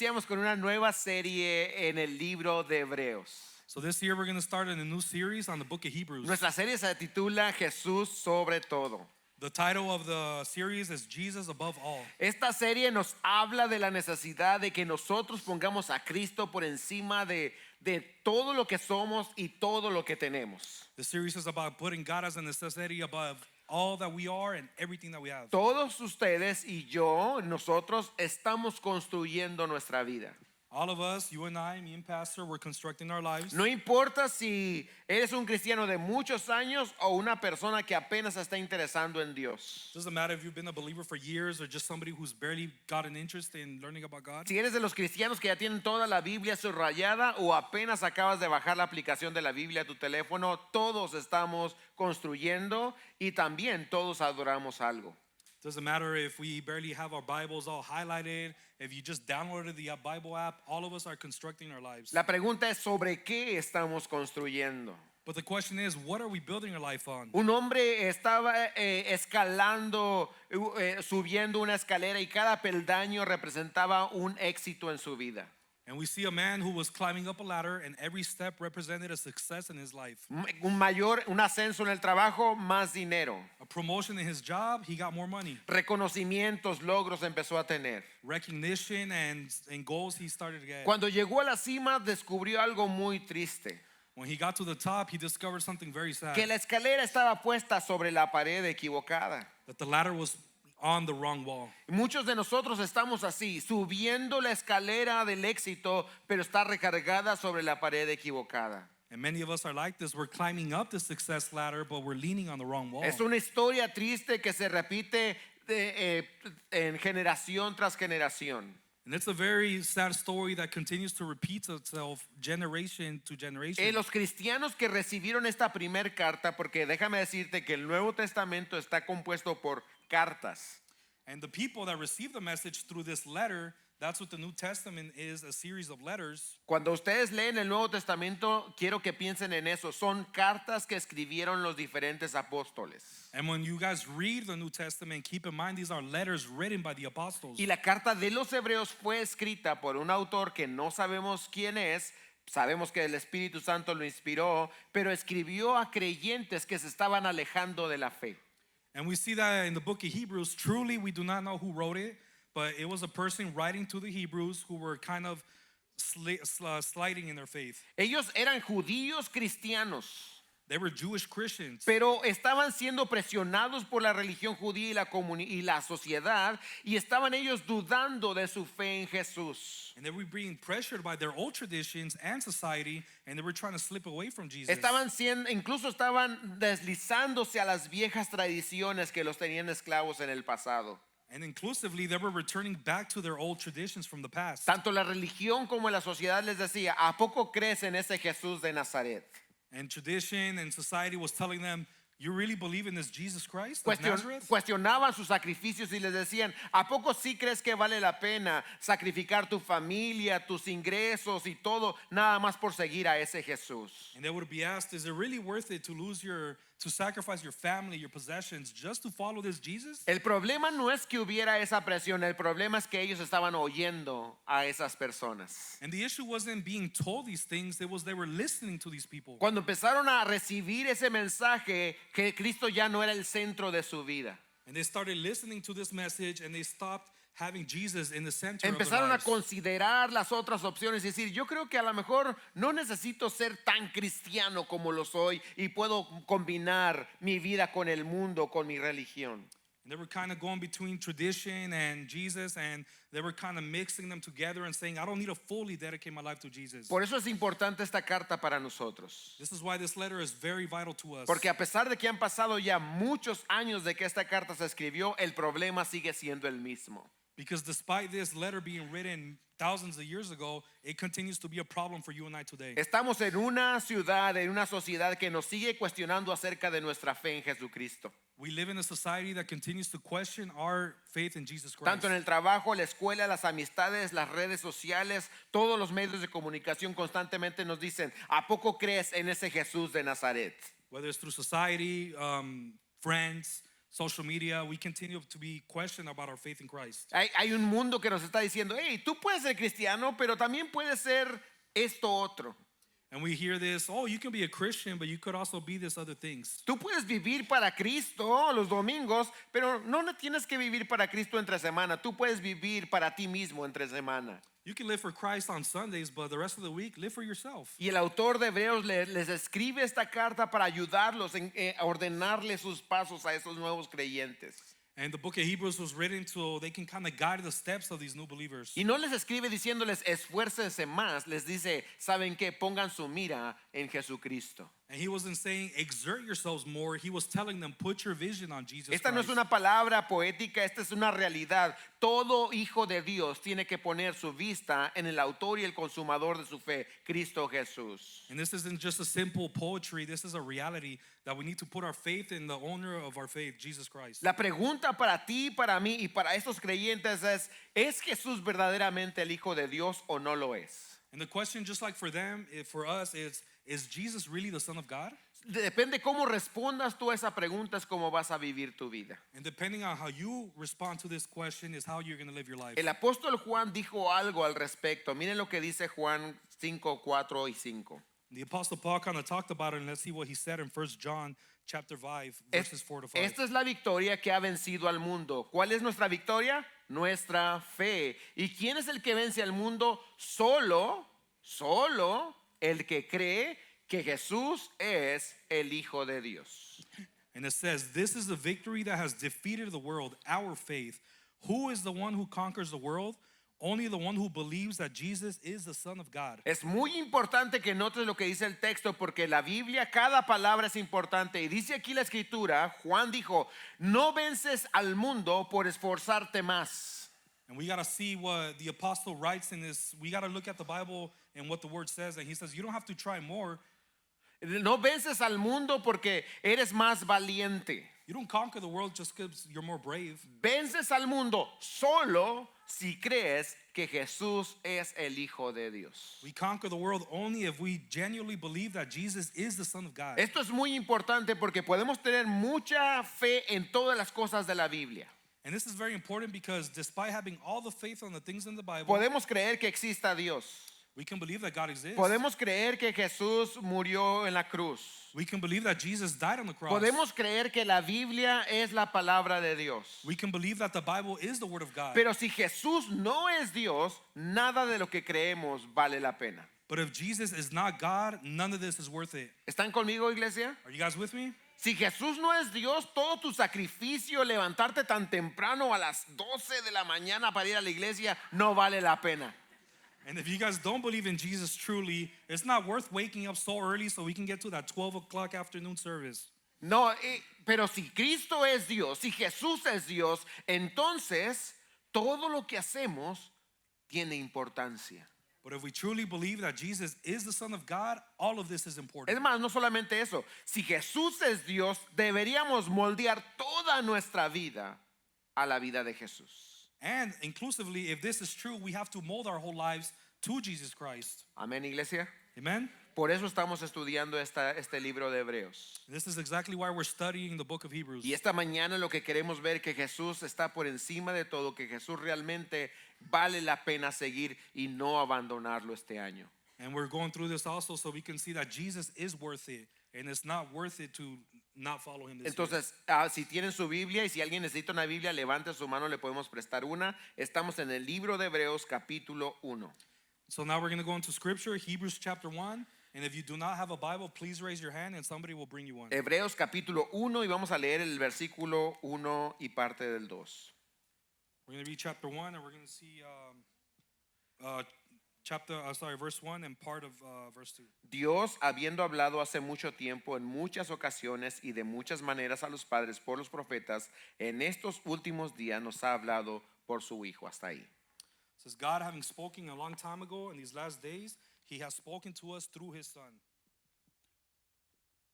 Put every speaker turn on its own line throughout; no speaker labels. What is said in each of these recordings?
iniciamos con una nueva serie en el libro de Hebreos.
So this year we're going to start in a new series on the book of Hebrews.
Nuestra serie se titula Jesús sobre todo.
The title of the series is Jesus Above All.
Esta serie nos habla de la necesidad de que nosotros pongamos a Cristo por encima de todo lo que somos y todo lo que tenemos.
The series is about putting God as a necessity above all that we are and everything that we have.
Todos ustedes y yo, nosotros estamos construyendo nuestra vida.
All of us, you and I, me and Pastor, we're constructing our lives.
No importa si eres un cristiano de muchos años o una persona que apenas está interesando en Dios.
Doesn't matter if you've been a believer for years or just somebody who's barely got an interest in learning about God.
Si eres de los cristianos que ya tienen toda la Biblia subrayada o apenas acabas de bajar la aplicación de la Biblia a tu teléfono, todos estamos construyendo y también todos adoramos algo.
Doesn't matter if we barely have our Bibles all highlighted, if you just downloaded the Bible app, all of us are constructing our lives.
La pregunta es sobre qué estamos construyendo.
But the question is, what are we building our life on?
Un hombre estaba escalando, subiendo una escalera y cada peldaño representaba un éxito en su vida.
And we see a man who was climbing up a ladder and every step represented a success in his life.
Un ascenso en el trabajo, más dinero.
A promotion in his job, he got more money.
Reconocimientos, logros empezó a tener.
Recognition and goals he started to get.
Cuando llegó a la cima descubrió algo muy triste.
When he got to the top, he discovered something very sad.
Que la escalera estaba puesta sobre la pared equivocada.
That the ladder was on the wrong wall.
Muchos de nosotros estamos así, subiendo la escalera del éxito, pero está recargada sobre la pared equivocada.
And many of us are like this. We're climbing up the success ladder, but we're leaning on the wrong wall.
Es una historia triste que se repite en generación tras generación.
And it's a very sad story that continues to repeat itself generation to generation.
Los cristianos que recibieron esta primer carta, porque déjame decirte que el Nuevo Testamento está compuesto por cartas.
And the people that receive the message through this letter, that's what the New Testament is, a series of letters.
Cuando ustedes leen el Nuevo Testamento, quiero que piensen en eso. Son cartas que escribieron los diferentes apóstoles.
And when you guys read the New Testament, keep in mind these are letters written by the apostles.
Y la carta de los Hebreos fue escrita por un autor que no sabemos quién es. Sabemos que el Espíritu Santo lo inspiró, pero escribió a creyentes que se estaban alejando de la fe.
And we see that in the book of Hebrews. Truly, we do not know who wrote it, but it was a person writing to the Hebrews who were kind of sliding in their faith.
Ellos eran judíos cristianos.
They were Jewish Christians.
Pero estaban siendo presionados por la religión judía y la sociedad, y estaban ellos dudando de su fe en Jesús.
And they were being pressured by their old traditions and society, and they were trying to slip away from Jesus.
Incluso estaban deslizándose a las viejas tradiciones que los tenían esclavos en el pasado.
And inclusively, they were returning back to their old traditions from the past.
Tanto la religión como la sociedad les decía, ¿a poco crees en ese Jesús de Nazaret?
And tradition and society was telling them, you really believe in this Jesus Christ of Nazareth?
Cuestionaban sus sacrificios y les decían, ¿a poco sí crees que vale la pena sacrificar tu familia, tus ingresos y todo, nada más por seguir a ese Jesús?
And they would be asked, is it really worth it to sacrifice your family, your possessions, just to follow this Jesus?
El problema no es que hubiera esa presión, el problema es que ellos estaban oyendo a esas personas.
And the issue wasn't being told these things, it was they were listening to these people.
Cuando empezaron a recibir ese mensaje, que Cristo ya no era el centro de su vida.
And they started listening to this message and they stopped having Jesus in the center of their
Empezaron a
lives.
considerar las otras opciones y decir, yo creo que a lo mejor no necesito ser tan cristiano como lo soy y puedo combinar mi vida con el mundo, con mi religión.
And they were kind of going between tradition and Jesus, and they were kind of mixing them together and saying, I don't need to fully dedicate my life to Jesus.
Por eso es importante esta carta para nosotros.
This is why this letter is very vital to us.
Porque a pesar de que han pasado ya muchos años de que esta carta se escribió, el problema sigue siendo el mismo.
Because despite this letter being written thousands of years ago, it continues to be a problem for you and I today.
Estamos en una ciudad, en una sociedad que nos sigue cuestionando acerca de nuestra fe en Jesucristo.
We live in a society that continues to question our faith in Jesus Christ.
Tanto en el trabajo, la escuela, las amistades, las redes sociales, todos los medios de comunicación constantemente nos dicen, ¿a poco crees en ese Jesús de Nazaret?
Whether it's through society, friends, social media, we continue to be questioned about our faith in Christ.
Hay un mundo que nos está diciendo, hey, tú puedes ser cristiano, pero también puedes ser esto otro.
And we hear this, oh, you can be a Christian, but you could also be this other things.
Tú puedes vivir para Cristo los domingos, pero no tienes que vivir para Cristo entre semana. Tú puedes vivir para ti mismo entre semana.
You can live for Christ on Sundays, but the rest of the week, live for yourself.
Y el autor de Hebreos les escribe esta carta para ayudarlos a ordenarle sus pasos a esos nuevos creyentes.
And the book of Hebrews was written so they can kind of guide the steps of these new believers.
Y no les escribe diciéndoles esfuércense más, les dice, ¿saben qué? Pongan su mira en Jesucristo.
And he wasn't saying exert yourselves more. He was telling them put your vision on Jesus
Esta no es
Christ.
una palabra poética, esta es una realidad. Todo hijo de Dios tiene que poner su vista en el autor y el consumador de su fe, Cristo Jesús.
And this isn't just a simple poetry. This is a reality that we need to put our faith in the owner of our faith, Jesus Christ.
La pregunta para ti, para mí y para estos creyentes ¿es Jesús verdaderamente el Hijo de Dios o no lo es?
And the question, just like for them, for us, is Jesus really the Son of God?
Depende cómo respondas tú a esa pregunta es cómo vas a vivir tu vida.
And depending on how you respond to this question is how you're going to live your life.
El apóstol Juan dijo algo al respecto. Miren lo que dice Juan 5, 4 y 5.
The Apostle Paul kind of talked about it, and let's see what he said in 1 John chapter 5, verses 4 to 5.
Esta es la victoria que ha vencido al mundo. ¿Cuál es nuestra victoria? Nuestra fe. ¿Y quién es el que vence al mundo? Solo el que cree que Jesús es el Hijo de Dios.
And it says, this is the victory that has defeated the world, our faith. Who is the one who conquers the world? Only the one who believes that Jesus is the Son of God.
Es muy importante que notes lo que dice el texto porque la Biblia, cada palabra es importante. Y dice aquí la escritura, Juan dijo, no vences al mundo por esforzarte más.
And we got to see what the apostle writes in this. We got to look at the Bible and what the word says. And he says, you don't have to try more.
No vences al mundo porque eres más valiente.
You don't conquer the world just because you're more brave.
Vences al mundo solo si crees que Jesús es el Hijo de Dios.
We conquer the world only if we genuinely believe that Jesus is the Son of God.
Esto es muy importante porque podemos tener mucha fe en todas las cosas de la Biblia.
And this is very important because despite having all the faith on the things in the Bible,
Podemos creer que exista Dios.
we can believe that God exists.
Podemos creer que Jesús murió en la cruz.
We can believe that Jesus died on the cross.
Podemos creer que la Biblia es la palabra de Dios.
We can believe that the Bible is the Word of God.
Pero si Jesús no es Dios, nada de lo que creemos vale la pena.
But if Jesus is not God, none of this is worth it.
¿Están conmigo, iglesia?
Are you guys with me?
Si Jesús no es Dios, todo tu sacrificio, levantarte tan temprano a las 12 de la mañana para ir a la iglesia, no vale la pena.
And if you guys don't believe in Jesus truly, it's not worth waking up so early so we can get to that 12 o'clock afternoon service.
No, pero si Cristo es Dios, si Jesús es Dios, entonces todo lo que hacemos tiene importancia.
But if we truly believe that Jesus is the Son of God, all of this is important.
Es más, no solamente eso, si Jesús es Dios, deberíamos moldear toda nuestra vida a la vida de Jesús.
And inclusively, if this is true, we have to mold our whole lives to Jesus Christ.
Amén, iglesia.
Amen?
Por eso estamos estudiando este libro de Hebreos.
This is exactly why we're studying the book of Hebrews.
Y esta mañana lo que queremos ver que Jesús está por encima de todo, que Jesús realmente vale la pena seguir y no abandonarlo este año.
And we're going through this also so we can see that Jesus is worth it. And it's not worth it to not follow him this year.
Entonces, si tienen su Biblia y si alguien necesita una Biblia, levante su mano, le podemos prestar una. Estamos en el libro de Hebreos capítulo 1.
So now we're going to go into scripture, Hebrews chapter 1. And if you do not have a Bible, please raise your hand and somebody will bring you one.
Hebreos capítulo 1 y vamos a leer el versículo 1 y parte del 2.
We're going to read chapter 1 and we're going to see verse 1 and part of verse 2.
Dios, habiendo hablado hace mucho tiempo, en muchas ocasiones y de muchas maneras a los padres por los profetas, en estos últimos días nos ha hablado por su Hijo. Hasta ahí.
It says, God, having spoken a long time ago in these last days, he has spoken to us through his Son.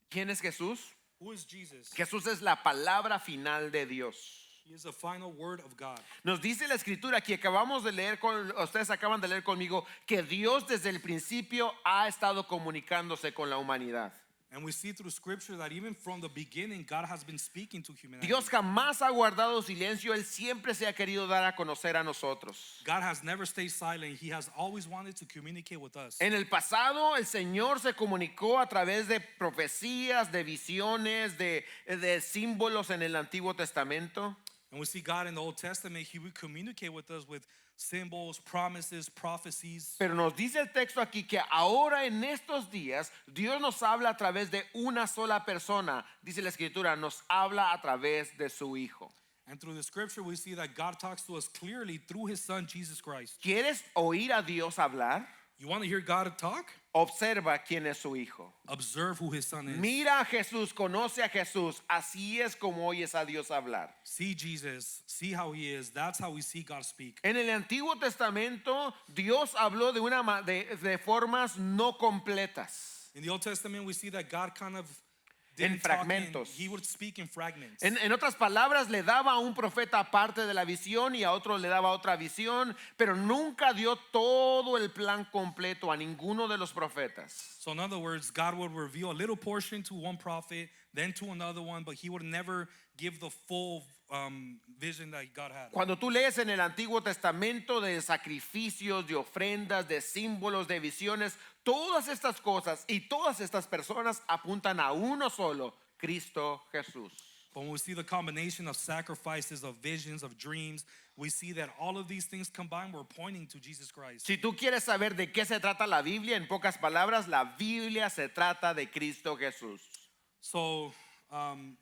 ¿Quién es Jesús?
Who is Jesus?
Jesús es la palabra final de Dios.
He is the final word of God.
Nos dice la escritura que acabamos de leer, ustedes acaban de leer conmigo, que Dios desde el principio ha estado comunicándose con la humanidad.
And we see through scripture that even from the beginning, God has been speaking to humanity.
Dios jamás ha guardado silencio, Él siempre se ha querido dar a conocer a nosotros.
God has never stayed silent. He has always wanted to communicate with us.
En el pasado el Señor se comunicó a través de profecías, de visiones, de símbolos en el Antiguo Testamento.
And we see God in the Old Testament, He would communicate with us with symbols, promises, prophecies.
Pero nos dice el texto aquí que ahora en estos días Dios nos habla a través de una sola persona. Dice la Escritura, nos habla a través de su Hijo.
And through the scripture, we see that God talks to us clearly through His Son, Jesus Christ.
¿Quieres oír a Dios hablar?
You want to hear God talk?
Observa quién es su Hijo.
Observe who His Son is.
Mira a Jesús, conoce a Jesús. Así es como oyes a Dios hablar.
See Jesus, see how He is. That's how we see God speak.
En el Antiguo Testamento, Dios habló de formas no completas.
In the Old Testament, we see that God kind of
En
didn't talk
fragmentos.
He would speak in fragments.
En otras palabras, le daba a un profeta parte de la visión y a otro le daba otra visión, pero nunca dio todo el plan completo a ninguno de los profetas.
So in other words, God would reveal a little portion to one prophet, then to another one, but He would never give the full vision that God had.
Cuando tú lees en el Antiguo Testamento de sacrificios, de ofrendas, de símbolos, de visiones, todas estas cosas y todas estas personas apuntan a uno solo, Cristo Jesús.
But when we see the combination of sacrifices, of visions, of dreams, we see that all of these things combined were pointing to Jesus Christ.
Si tú quieres saber de qué se trata la Biblia, en pocas palabras, la Biblia se trata de Cristo Jesús.
So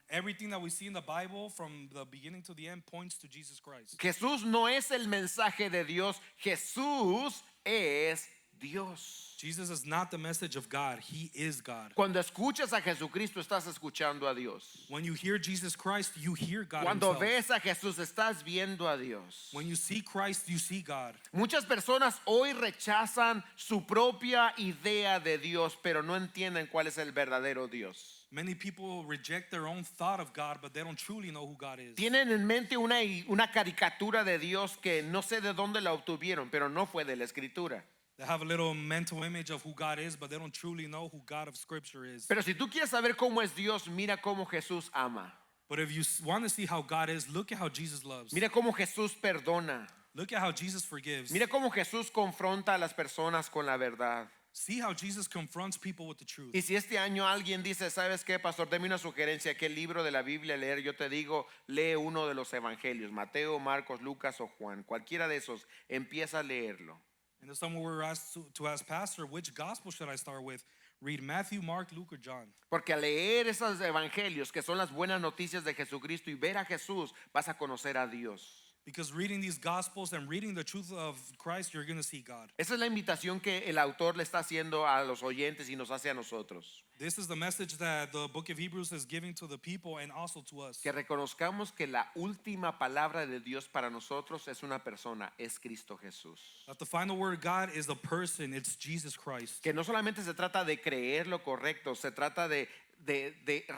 everything that we see in the Bible from the beginning to the end points to Jesus Christ.
Jesús no es el mensaje de Dios, Jesús es Dios.
Jesus is not the message of God. He is God.
Cuando escuchas a Jesucristo, estás escuchando a Dios.
When you hear Jesus Christ, you hear God
Cuando
Himself.
ves a Jesús, estás viendo a Dios.
When you see Christ, you see God.
Muchas personas hoy rechazan su propia idea de Dios, pero no entienden cuál es el verdadero Dios.
Many people reject their own thought of God, but they don't truly know who God is.
Tienen en mente una caricatura de Dios que no sé de dónde la obtuvieron, pero no fue de la Escritura.
They have a little mental image of who God is, but they don't truly know who God of Scripture is.
Pero si tú quieres saber cómo es Dios, mira cómo Jesús ama.
But if you want to see how God is, look at how Jesus loves.
Mira cómo Jesús perdona.
Look at how Jesus forgives.
Mira cómo Jesús confronta a las personas con la verdad.
See how Jesus confronts people with the truth.
Y si este año alguien dice, ¿sabes qué, pastor? Deme una sugerencia, ¿qué libro de la Biblia leer? Yo te digo, lee uno de los evangelios, Mateo, Marcos, Lucas o Juan. Cualquiera de esos, empieza a leerlo.
And if someone were asked to ask pastor, which gospel should I start with? Read Matthew, Mark, Luke, or John.
Porque al leer esos evangelios, que son las buenas noticias de Jesucristo, y ver a Jesús, vas a conocer a Dios.
Because reading these gospels and reading the truth of Christ, you're going to see God.
Esa es la invitación que el autor le está haciendo a los oyentes y nos hace a nosotros.
This is the message that the book of Hebrews is giving to the people and also to us.
Que reconozcamos que la última palabra de Dios para nosotros es una persona, es Cristo Jesús.
That the final word of God is a person, it's Jesus Christ.
Que no solamente se trata de creer lo correcto, se trata de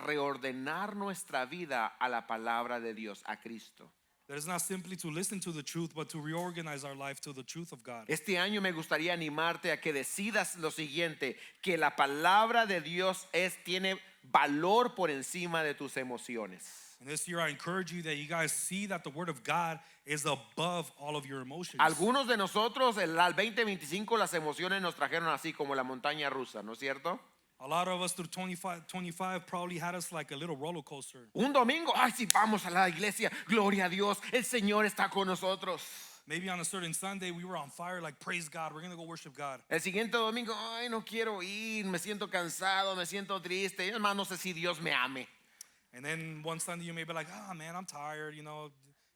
reordenar nuestra vida a la palabra de Dios, a Cristo.
That is not simply to listen to the truth, but to reorganize our life to the truth of God.
Este año me gustaría animarte a que decidas lo siguiente, que la palabra de Dios tiene valor por encima de tus emociones.
And this year I encourage you that you guys see that the word of God is above all of your emotions.
Algunos de nosotros, al 2025, las emociones nos trajeron así como la montaña rusa, ¿no es cierto?
A lot of us through 25 probably had us like a little roller coaster.
Un domingo, ay, sí, vamos a la iglesia, gloria a Dios, el Señor está con nosotros.
Maybe on a certain Sunday we were on fire, like praise God, we're gonna go worship God.
El siguiente domingo, ay, no quiero ir, me siento cansado, me siento triste, es más, no sé si Dios me ame.
And then one Sunday you may be like, man, I'm tired, you know,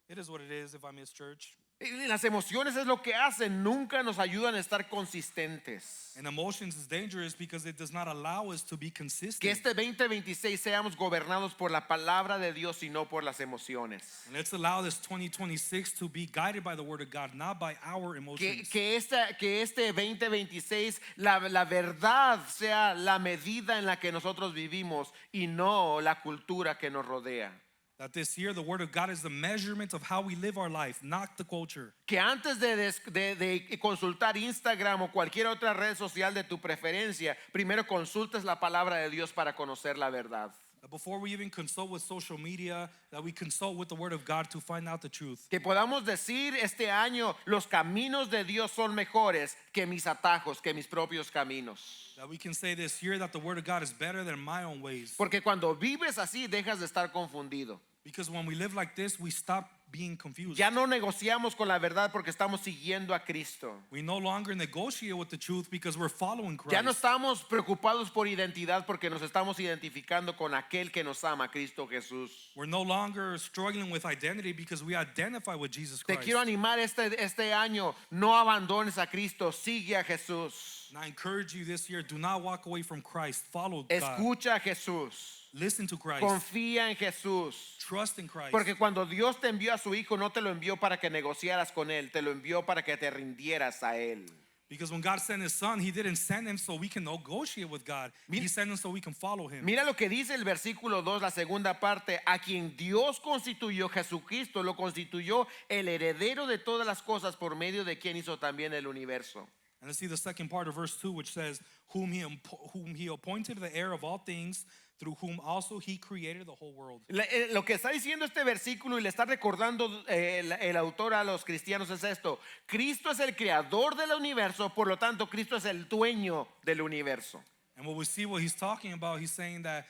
it is what it is if I miss church.
Y las emociones es lo que hacen, nunca nos ayudan a estar consistentes.
And emotions is dangerous because it does not allow us to be consistent.
Que este 2026 seamos gobernados por la palabra de Dios y no por las emociones.
And let's allow this 2026 to be guided by the word of God, not by our emotions.
Que este 2026 la verdad sea la medida en la que nosotros vivimos y no la cultura que nos rodea.
That this year, the Word of God is the measurement of how we live our life, not the culture.
Que antes de consultar Instagram o cualquier otra red social de tu preferencia, primero consultes la palabra de Dios para conocer la verdad.
That before we even consult with social media, that we consult with the Word of God to find out the truth.
Que podamos decir este año, los caminos de Dios son mejores que mis atajos, que mis propios caminos.
That we can say this year that the Word of God is better than my own ways.
Porque cuando vives así, dejas de estar confundido.
Because when we live like this, we stop being confused.
Ya no negociamos con la verdad porque estamos siguiendo a Cristo.
We no longer negotiate with the truth because we're following Christ.
Ya no estamos preocupados por identidad porque nos estamos identificando con aquel que nos ama, Cristo Jesús.
We're no longer struggling with identity because we identify with Jesus
Te
Christ.
quiero animar este año, no abandones a Cristo, sigue a Jesús.
And I encourage you this year, do not walk away from Christ. Follow God.
Escucha a Jesús.
Listen to Christ.
Confía en Jesús.
Trust in Christ.
Porque cuando Dios te envió a su Hijo, no te lo envió para que negociaras con Él, te lo envió para que te rindieras a Él.
Because when God sent His Son, He didn't send Him so we can negotiate with God. He sent Him so we can follow Him.
Mira lo que dice el versículo 2, la segunda parte. A quien Dios constituyó, Jesucristo lo constituyó el heredero de todas las cosas, por medio de quien hizo también el universo.
And let's see the second part of verse 2, which says, whom he appointed the heir of all things, through whom also He created the whole world.
Lo que está diciendo este versículo y le está recordando el autor a los cristianos es esto. Cristo es el creador del universo, por lo tanto Cristo es el dueño del universo.
And what we see what He's talking about, He's saying that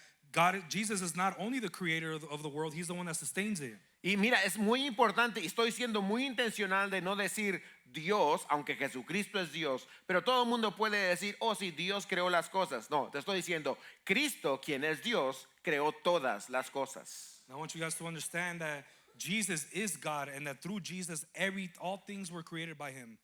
Jesus is not only the creator of the world, He's the one that sustains it.
Y mira, es muy importante y estoy siendo muy intencional de no decir Dios, aunque Jesucristo es Dios, pero todo el mundo puede decir, oh sí, Dios creó las cosas. No, te estoy diciendo, Cristo, quien es Dios, creó todas las cosas.
And I want you guys to understand that Jesus is God and that through Jesus, all things were created by Him.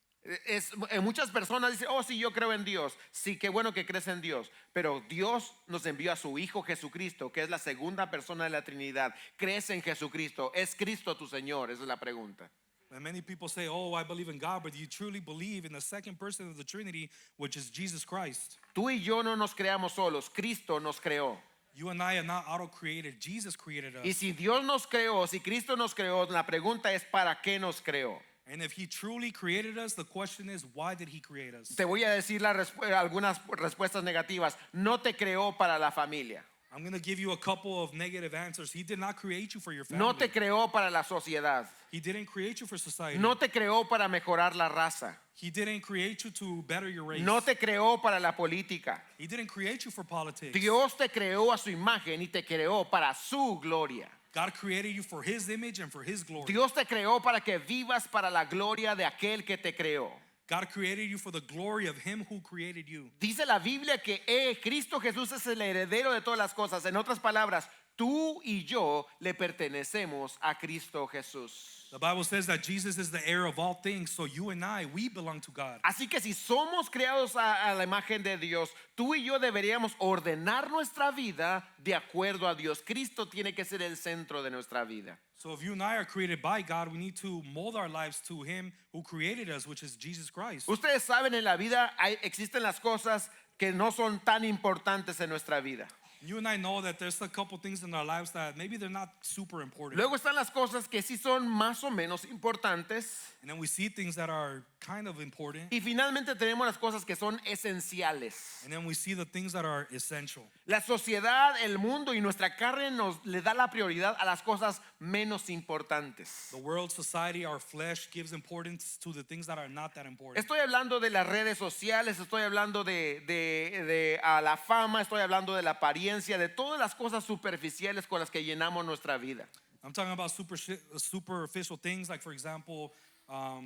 Muchas personas dicen, oh sí, yo creo en Dios. Sí, qué bueno que crees en Dios. Pero Dios nos envió a su Hijo Jesucristo, que es la segunda persona de la Trinidad. ¿Crees en Jesucristo? ¿Es Cristo tu Señor? Esa es la pregunta.
And many people say, oh, I believe in God, but do you truly believe in the second person of the Trinity, which is Jesus Christ?
Tú y yo no nos creamos solos. Cristo nos creó.
You and I are not auto-created. Jesus created us.
Y si Dios nos creó, si Cristo nos creó, la pregunta es ¿para qué nos creó?
And if He truly created us, the question is, why did He create us?
Te voy a decir algunas respuestas negativas. No te creó para la familia.
I'm going to give you a couple of negative answers. He did not create you for your family.
No te creó para la sociedad.
He didn't create you for society.
No te creó para mejorar la raza.
He didn't create you to better your race.
No te creó para la política.
He didn't create you for politics.
Dios te creó a su imagen y te creó para su gloria.
God created you for His image and for His glory.
Dios te creó para que vivas para la gloria de aquel que te creó.
God created you for the glory of Him who created you.
Dice la Biblia que Cristo Jesús es el heredero de todas las cosas. En otras palabras, tú y yo le pertenecemos a Cristo Jesús.
The Bible says that Jesus is the heir of all things, so you and I, we belong to God.
Así que si somos creados a la imagen de Dios, tú y yo deberíamos ordenar nuestra vida de acuerdo a Dios. Cristo tiene que ser el centro de nuestra vida.
So if you and I are created by God, we need to mold our lives to Him who created us, which is Jesus Christ.
Ustedes saben, en la vida existen las cosas que no son tan importantes en nuestra vida.
You and I know that there's a couple things in our lives that maybe they're not super important.
Luego están las cosas que sí son más o menos importantes.
And then we see things that are kind of important.
Y finalmente tenemos las cosas que son esenciales.
And then we see the things that are essential.
La sociedad, el mundo y nuestra carne le da la prioridad a las cosas menos importantes.
The world, society, our flesh gives importance to the things that are not that important.
Estoy hablando de las redes sociales, estoy hablando de la fama, estoy hablando de la apariencia, de todas las cosas superficiales con las que llenamos nuestra vida.
I'm talking about superficial things like, for example,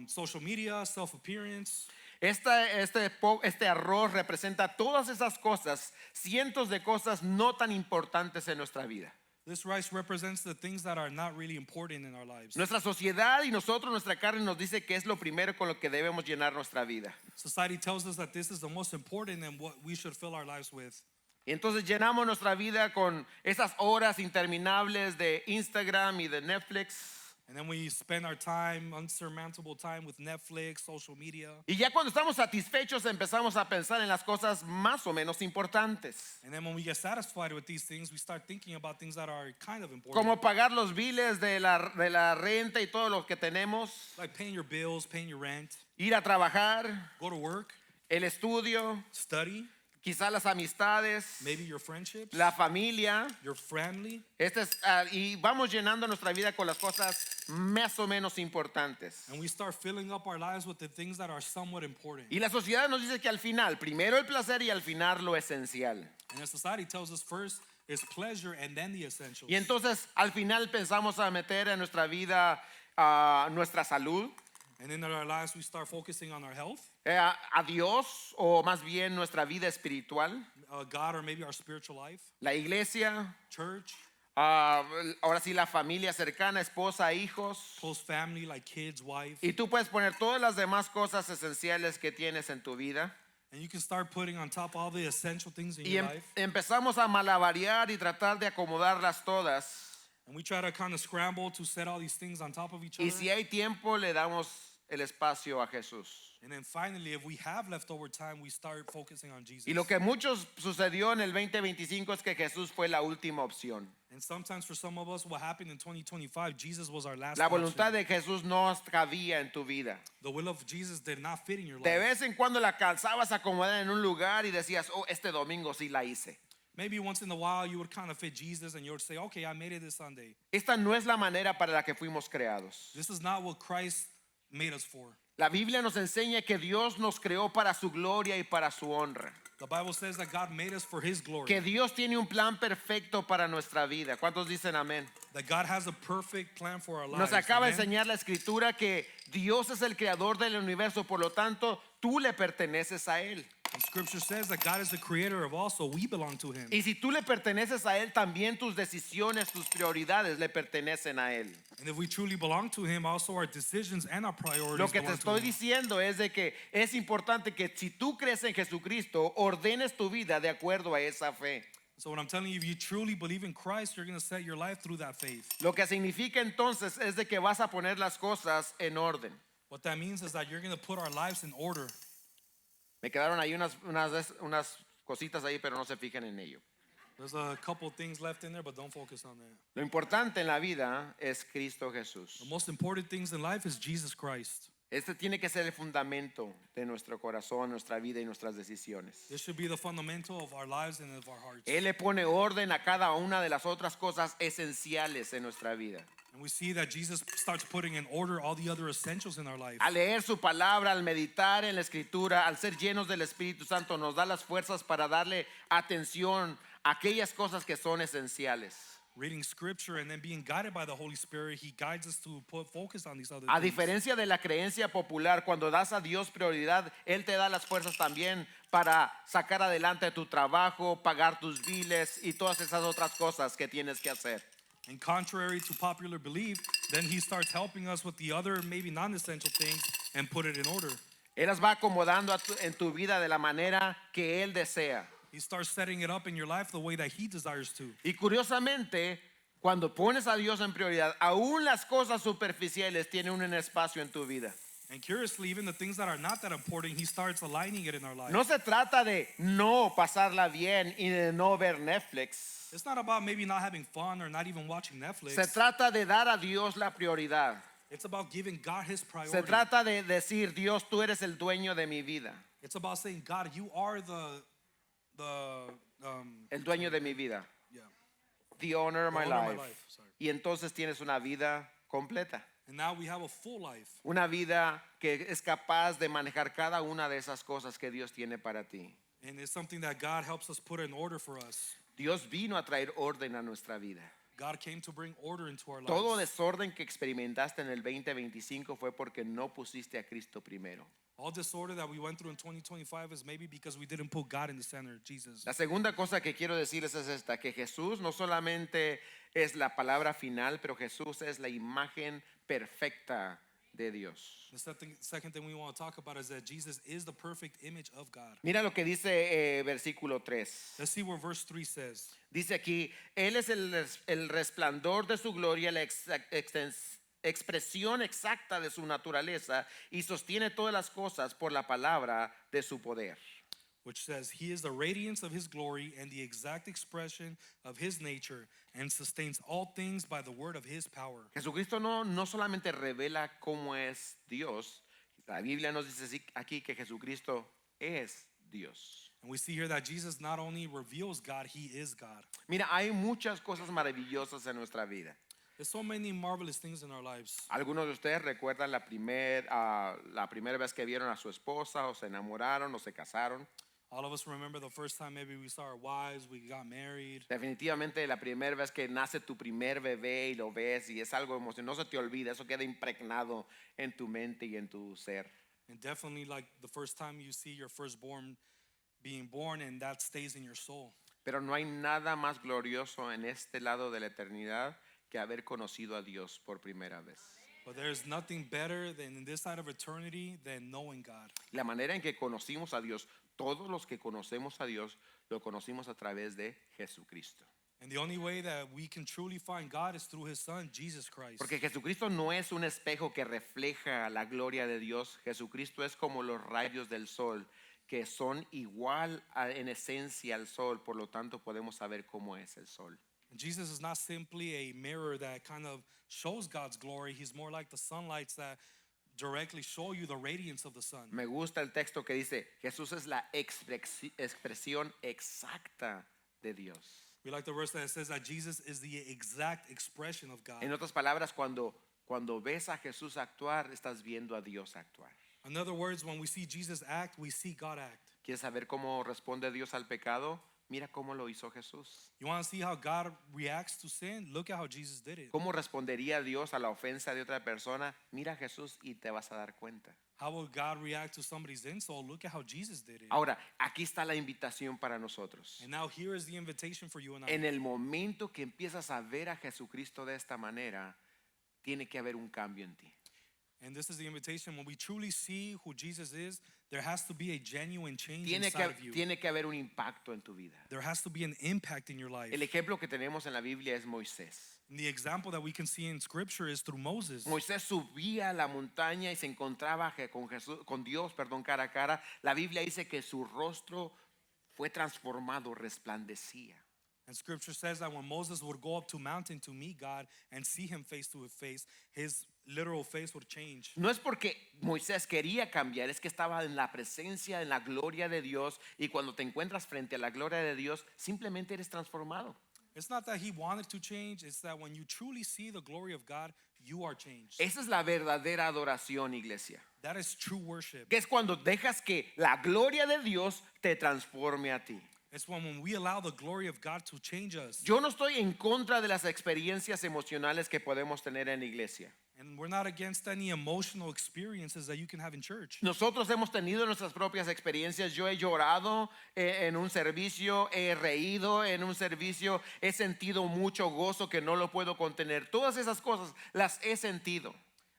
social media, self-appearance.
Este arroz representa todas esas cosas, cientos de cosas no tan importantes en nuestra vida.
This rice represents the things that are not really important in our lives.
Nuestra sociedad y nosotros, nuestra carne nos dice que es lo primero con lo que debemos llenar nuestra vida.
Society tells us that this is the most important and what we should fill our lives with.
Y entonces llenamos nuestra vida con esas horas interminables de Instagram y de Netflix.
And then we spend our time, unsurmountable time with Netflix, social media.
Y ya cuando estamos satisfechos empezamos a pensar en las cosas más o menos importantes,
And then when we get satisfied with these things, we start thinking about things that are kind of important.
como pagar los biles de la renta y todo lo que tenemos,
Like paying your bills, paying your rent,
ir a trabajar,
go to work,
el estudio,
study,
quizás las amistades,
maybe your friendships,
la familia.
your family.
Y vamos llenando nuestra vida con las cosas más o menos importantes.
And we start filling up our lives with the things that are somewhat important.
Y la sociedad nos dice que al final, primero el placer y al final lo esencial.
And the society tells us first is pleasure and then the essentials.
Y entonces al final pensamos a meter en nuestra vida nuestra salud,
And in our lives, we start focusing on our health,
a Dios o más bien nuestra vida espiritual,
God, or maybe our spiritual life,
la iglesia,
church,
ahora sí la familia cercana, esposa, hijos.
close family like kids, wife.
Y tú puedes poner todas las demás cosas esenciales que tienes en tu vida.
And you can start putting on top all the essential things in
Y
your life.
empezamos a malabarear y tratar de acomodarlas todas.
And we try to kind of scramble to set all these things on top of each
Y
other.
si hay tiempo, le damos el espacio a Jesús.
And then finally, if we have leftover time, we start focusing on Jesus.
Y lo que muchos sucedió en el 2025 es que Jesús fue la última opción.
And sometimes for some of us, what happened in 2025, Jesus was our last
La
option.
voluntad de Jesús no cabía en tu vida.
The will of Jesus did not fit in your
De
life.
vez en cuando la calzabas acomodar en un lugar y decías, oh, este domingo sí la hice.
Maybe once in a while you would kind of fit Jesus and you would say, okay, I made it this Sunday.
Esta no es la manera para la que fuimos creados.
This is not what Christ made us for.
La Biblia nos enseña que Dios nos creó para su gloria y para su honra.
The Bible says that God made us for His glory.
Que Dios tiene un plan perfecto para nuestra vida. ¿Cuántos dicen amén?
That God has a perfect plan for our lives.
Nos acaba de
Amen?
enseñar la escritura que Dios es el creador del universo, por lo tanto, tú le perteneces a Él.
And Scripture says that God is the creator of all, so we belong to Him.
Y si tú le perteneces a Él, también tus decisiones, tus prioridades le pertenecen a Él.
And if we truly belong to Him, also our decisions and our priorities
Lo que te
belong to
estoy
Him.
diciendo es de que es importante que si tú crees en Jesucristo, ordenes tu vida de acuerdo a esa fe.
So what I'm telling you, if you truly believe in Christ, you're going to set your life through that faith.
Lo que significa entonces es de que vas a poner las cosas en orden.
What that means is that you're going to put our lives in order.
Me quedaron ahí unas cositas ahí, pero no se fijen en ello.
There's a couple things left in there, but don't focus on that.
Lo importante en la vida es Cristo Jesús.
The most important things in life is Jesus Christ.
Este tiene que ser el fundamento de nuestro corazón, nuestra vida y nuestras decisiones.
This should be the fundamental of our lives and of our hearts.
Él le pone orden a cada una de las otras cosas esenciales en nuestra vida.
And we see that Jesus starts putting in order all the other essentials in our life.
Al leer su palabra, al meditar en la escritura, al ser llenos del Espíritu Santo, nos da las fuerzas para darle atención a aquellas cosas que son esenciales.
Reading scripture and then being guided by the Holy Spirit, He guides us to put focus on these other
A
things.
diferencia de la creencia popular, cuando das a Dios prioridad, Él te da las fuerzas también para sacar adelante tu trabajo, pagar tus biles y todas esas otras cosas que tienes que hacer.
And contrary to popular belief, then He starts helping us with the other maybe non-essential things and put it in order.
Él las va acomodando en tu vida de la manera que Él desea.
He starts setting it up in your life the way that He desires to.
Y curiosamente, cuando pones a Dios en prioridad, aún las cosas superficiales tienen un espacio en tu vida.
And curiously, even the things that are not that important, He starts aligning it in our life.
No se trata de no pasarla bien y de no ver Netflix.
It's not about maybe not having fun or not even watching Netflix.
Se trata de dar a Dios la prioridad.
It's about giving God His priority.
Se trata de decir, Dios, tú eres el dueño de mi vida.
It's about saying, God, you are the
El dueño de mi vida.
yeah,
The owner of
the
my
owner of my
life.
life. Sorry.
Y entonces tienes una vida completa.
And now we have a full life.
Una vida que es capaz de manejar cada una de esas cosas que Dios tiene para ti.
And it's something that God helps us put in order for us.
Dios vino a traer orden a nuestra vida.
God came to bring order into our
Todo
lives.
desorden que experimentaste en el 2025 fue porque no pusiste a Cristo primero.
All disorder that we went through in 2025 is maybe because we didn't put God in the center, Jesus.
La segunda cosa que quiero decirles es esta, que Jesús no solamente es la palabra final, pero Jesús es la imagen perfecta de Dios.
The second thing we want to talk about is that Jesus is the perfect image of God.
Mira lo que dice versículo 3.
Let's see what verse 3 says.
Dice aquí, Él es el resplandor de su gloria, la expresión exacta de su naturaleza y sostiene todas las cosas por la palabra de su poder.
which says, He is the radiance of His glory and the exact expression of His nature, and sustains all things by the word of His power.
Jesucristo no solamente revela cómo es Dios, la Biblia nos dice aquí que Jesucristo es Dios.
And we see here that Jesus not only reveals God, He is God.
Mira, hay muchas cosas maravillosas en nuestra vida.
There's so many marvelous things in our lives.
Algunos de ustedes recuerdan la primera vez que vieron a su esposa o se enamoraron o se casaron.
All of us remember the first time maybe we saw our wives, we got married.
Definitivamente la primera vez que nace tu primer bebé y lo ves y es algo emocionante, no se te olvida, eso queda impregnado en tu mente y en tu ser.
And definitely like the first time you see your firstborn being born, and that stays in your soul.
Pero no hay nada más glorioso en este lado de la eternidad que haber conocido a Dios por primera vez.
But there's nothing better than in this side of eternity than knowing God.
La manera en que conocimos a Dios, todos los que conocemos a Dios, lo conocimos a través de Jesucristo.
And the only way that we can truly find God is through His Son, Jesus Christ.
Porque Jesucristo no es un espejo que refleja la gloria de Dios. Jesucristo es como los rayos del sol, que son igual en esencia al sol, por lo tanto podemos saber cómo es el sol.
And Jesus is not simply a mirror that kind of shows God's glory. He's more like the sunlights that directly show you the radiance of the sun.
Me gusta el texto que dice, Jesús es la expresión exacta de Dios.
We like the verse that says that Jesus is the exact expression of God.
En otras palabras, cuando ves a Jesús actuar, estás viendo a Dios actuar.
In other words, when we see Jesus act, we see God act.
¿Quieres saber cómo responde Dios al pecado? Mira cómo lo hizo Jesús.
You want to see how God reacts to sin? Look at how Jesus did it.
¿Cómo respondería Dios a la ofensa de otra persona? Mira a Jesús y te vas a dar cuenta.
How will God react to somebody's insult? Look at how Jesus did it.
Ahora, aquí está la invitación para nosotros.
And now here is the invitation for you and I.
En el momento que empiezas a ver a Jesucristo de esta manera, tiene que haber un cambio en ti.
And this is the invitation. When we truly see who Jesus is, there has to be a genuine change
Tiene
inside of you.
que haber un impacto en tu vida.
There has to be an impact in your life.
El ejemplo que tenemos en la Biblia es Moisés.
And the example that we can see in Scripture is through Moses.
Moisés subía a la montaña y se encontraba con Dios, cara a cara. La Biblia dice que su rostro fue transformado, resplandecía.
And Scripture says that when Moses would go up to mountain to meet God and see Him face to face, his literal face would change.
No es porque Moisés quería cambiar, es que estaba en la presencia, en la gloria de Dios, y cuando te encuentras frente a la gloria de Dios, simplemente eres transformado.
It's not that he wanted to change, it's that when you truly see the glory of God, you are changed.
Esa es la verdadera adoración, iglesia.
That is true worship.
Que es cuando dejas que la gloria de Dios te transforme a ti.
It's when we allow the glory of God to change us.
Yo no estoy en contra de las experiencias emocionales que podemos tener en la iglesia.
And we're not against any emotional experiences that you can have in church.
Nosotros hemos tenido nuestras propias experiencias. Yo he llorado en un servicio, he reído en un servicio, he sentido mucho gozo que no lo puedo contener. Todas esas cosas las he sentido.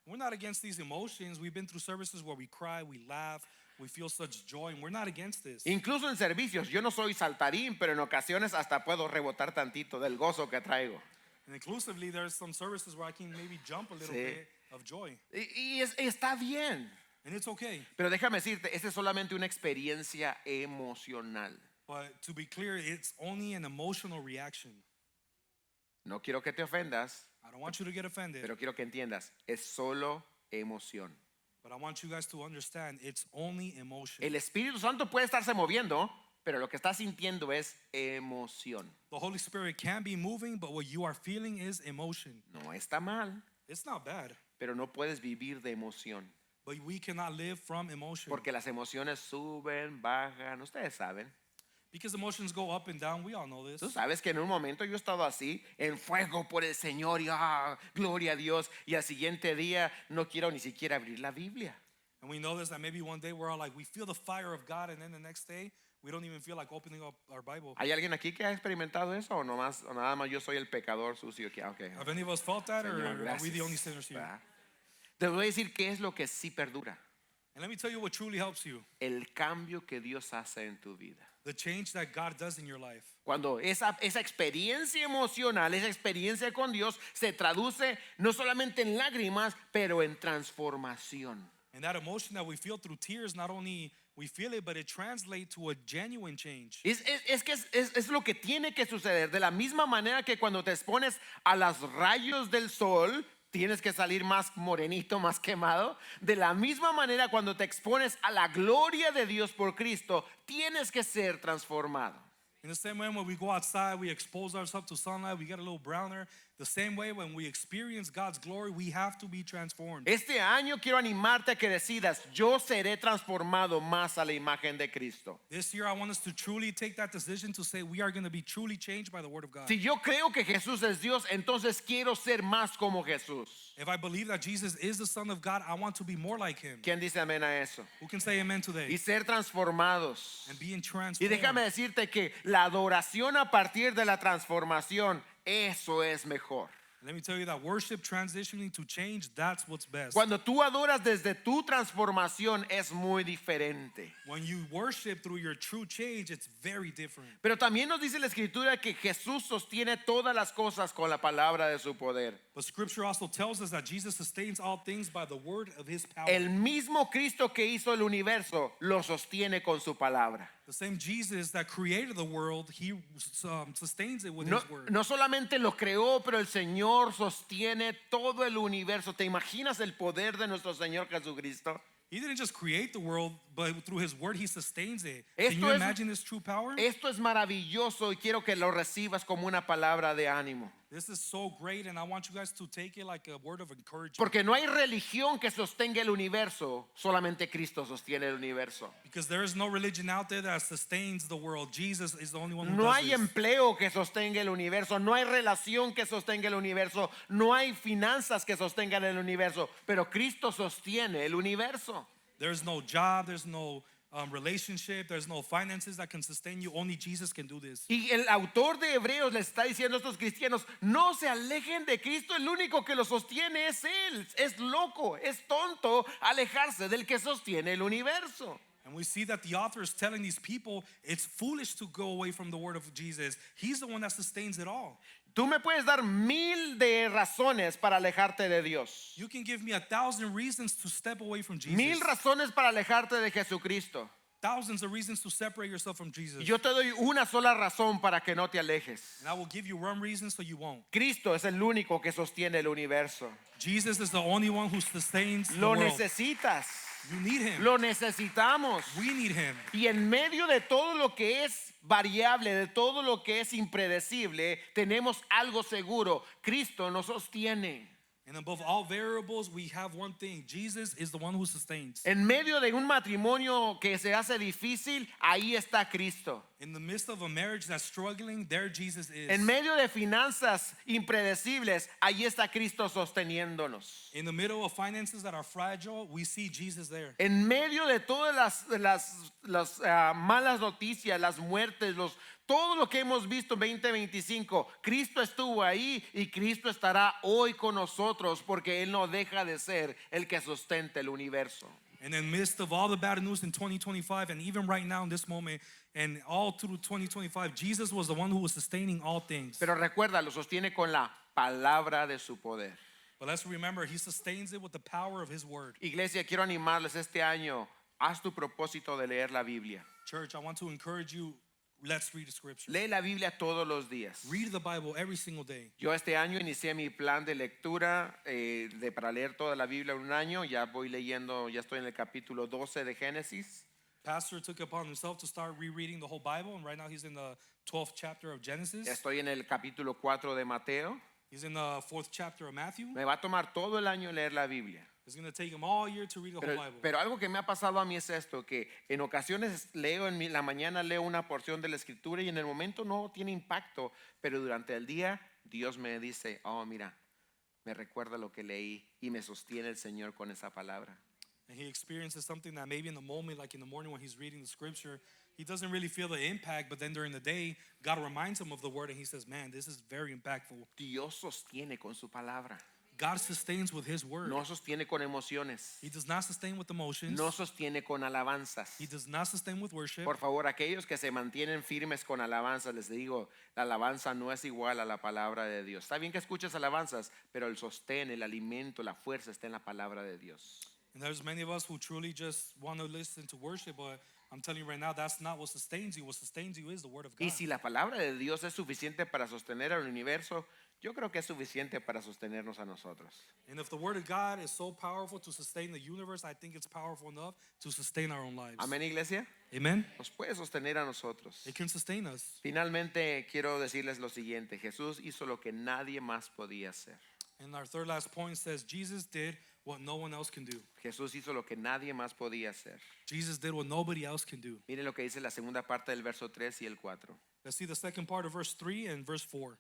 We're not against these emotions. We've been through services where we cry, we laugh, we feel such joy, and we're not against this.
Incluso en servicios, yo no soy saltarín, pero en ocasiones hasta puedo rebotar tantito del gozo que traigo.
And inclusively, there's some services where I can maybe jump a little
Sí.
bit of joy.
Está bien.
And it's okay.
Pero déjame decirte, esta es solamente una experiencia emocional.
But to be clear, it's only an emotional reaction.
No quiero que te ofendas,
I don't want you to get offended,
pero quiero que entiendas, es solo emoción.
but I want you guys to understand it's only emotion.
El Espíritu Santo puede estarse moviendo, pero lo que estás sintiendo es emoción.
The Holy Spirit can be moving, but what you are feeling is emotion.
No está mal,
It's not bad,
pero no puedes vivir de emoción.
but we cannot live from emotion.
Porque las emociones suben, bajan, ustedes saben.
Because emotions go up and down, we all know this.
Tú sabes que en un momento yo he estado así, en fuego por el Señor, y gloria a Dios, y al siguiente día no quiero ni siquiera abrir la Biblia.
And we know this that maybe one day we're all like, we feel the fire of God, and then the next day, we don't even feel like opening up our Bible.
¿Hay alguien aquí que ha experimentado eso o nada más yo soy el pecador sucio? Okay.
Have any of us felt that, or
Señor,
are we the
gracias.
only sinners here?
¿Verdad? Te voy a decir qué es lo que sí perdura.
And let me tell you what truly helps you.
El cambio que Dios hace en tu vida.
The change that God does in your life.
Cuando esa experiencia emocional, esa experiencia con Dios se traduce no solamente en lágrimas, pero en transformación.
And that emotion that we feel through tears, not only we feel it, but it translates to a genuine change.
Es lo que tiene que suceder. De la misma manera que cuando te expones a los rayos del sol, tienes que salir más morenito, más quemado. De la misma manera cuando te expones a la gloria de Dios por Cristo, tienes que ser transformado.
In the same way, when we go outside, we expose ourselves to sunlight, we get a little browner. The same way, when we experience God's glory, we have to be transformed.
Este año quiero animarte a que decidas, yo seré transformado más a la imagen de Cristo.
This year, I want us to truly take that decision to say we are going to be truly changed by the Word of God.
Si yo creo que Jesús es Dios, entonces quiero ser más como Jesús.
If I believe that Jesus is the Son of God, I want to be more like Him.
¿Quién dice amén a eso?
Who can say amen
Y
today?
ser transformados.
And being
Y
transformed.
déjame decirte que la adoración a partir de la transformación, eso es mejor.
Let me tell you that worship transitioning to change, that's what's best.
Cuando tú adoras desde tu transformación es muy diferente.
When you worship through your true change, it's very different.
Pero también nos dice la escritura que Jesús sostiene todas las cosas con la palabra de su poder.
But Scripture also tells us that Jesus sustains all things by the word of His power.
El mismo Cristo que hizo el universo lo sostiene con su palabra.
The same Jesus that created the world, He sustains it with
No,
His word.
no solamente lo creó, pero el Señor sostiene todo el universo. ¿Te imaginas el poder de nuestro Señor Jesucristo?
He didn't just create the world, but through His word, He sustains it.
Esto
Can you
es-
imagine this true power?
Esto es maravilloso y quiero que lo recibas como una palabra de ánimo.
This is so great, and I want you guys to take it like a word of encouragement.
Porque no hay religión que sostenga el universo, solamente Cristo sostiene el universo.
Because there is no religion out there that sustains the world. Jesus is the only one who
No
does
hay
this.
empleo que sostenga el universo, no hay relación que sostenga el universo, no hay finanzas que sostengan el universo, pero Cristo sostiene el universo.
There's no job, there's no relationship, there's no finances that can sustain you. Only Jesus can do this.
Y el autor de Hebreos les está diciendo a estos cristianos, no se alejen de Cristo, el único que lo sostiene es Él. Es loco, es tonto alejarse del que sostiene el universo.
And we see that the author is telling these people it's foolish to go away from the word of Jesus. He's the one that sustains it all.
Tú me puedes dar 1000 de razones para alejarte de Dios.
You can give me 1,000 reasons to step away from Jesus.
1000 razones para alejarte de Jesucristo.
Thousands of reasons to separate yourself from Jesus.
Y yo te doy una sola razón para que no te alejes.
And I will give you one reason so you won't.
Cristo es el único que sostiene el universo.
Jesus is the only one who sustains the
Lo
world.
necesitas.
You need Him.
Lo necesitamos.
We need Him.
Y en medio de todo lo que es variable, de todo lo que es impredecible, tenemos algo seguro. Cristo nos sostiene.
And above all variables, we have one thing. Jesus is the one who sustains.
En medio de un matrimonio que se hace difícil, ahí está Cristo.
In the midst of a marriage that's struggling, there Jesus is.
En medio de finanzas impredecibles, ahí está Cristo sosteniéndonos.
In the middle of finances that are fragile, we see Jesus there.
En medio de todas las malas noticias, las muertes, todo lo que hemos visto en 2025, Cristo estuvo ahí y Cristo estará hoy con nosotros porque Él no deja de ser el que sustenta el universo.
And in the midst of all the bad news in 2025, and even right now in this moment, and all through 2025, Jesus was the one who was sustaining all things.
Pero recuerda, lo sostiene con la palabra de su poder.
But let's remember, He sustains it with the power of His word.
Iglesia, quiero animarles este año, haz tu propósito de leer la Biblia.
Church, I want to encourage you, let's read the scripture.
Lee la Biblia todos los días.
Read the Bible every single day.
Yo este año inicié mi plan de lectura para leer toda la Biblia en un año. Ya voy leyendo, ya estoy en el capítulo 12 de Génesis.
Pastor took upon himself to start rereading the whole Bible, and right now he's in the 12th chapter of Genesis.
Estoy en el capítulo 4 de Mateo.
He's in the 4th chapter of Matthew.
Me va a tomar todo el año leer la Biblia.
It's going to take him all year to read the whole Bible.
Pero algo que me ha pasado a mí es esto, que en ocasiones leo la mañana leo una porción de la escritura y en el momento no tiene impacto, pero durante el día Dios me dice, oh mira, me recuerda lo que leí y me sostiene el Señor con esa palabra.
And he experiences something that maybe in the moment, like in the morning when he's reading the scripture, he doesn't really feel the impact, but then during the day, God reminds him of the word and he says, man, this is very impactful.
Dios sostiene con su palabra.
God sustains with his word.
no sostiene con emociones,
He does not sustain with emotions.
no sostiene con alabanzas.
He does not sustain with worship.
Por favor, aquellos que se mantienen firmes con alabanzas, les digo, la alabanza no es igual a la palabra de Dios. Está bien que escuches alabanzas, pero el sostén, el alimento, la fuerza está en la palabra de Dios.
And there's many of us who truly just want to listen to worship, but I'm telling you right now, that's not what sustains you. What sustains you is the word of God.
Y si la palabra de Dios es suficiente para sostener al universo, yo creo que es suficiente para sostenernos a nosotros.
And if the word of God is so powerful to sustain the universe, I think it's powerful enough to sustain our own lives.
Amén, iglesia.
Amen?
Nos puede sostener a nosotros.
It can sustain us.
Finalmente, quiero decirles lo siguiente. Jesús hizo lo que nadie más podía hacer.
And our third last point says Jesus did what no one else can do.
Jesús hizo lo que nadie más podía hacer.
Jesus did what nobody else can do.
Miren lo que dice la segunda parte del verso 3 y el 4.
Let's see the second part of verse 3 and verse 4.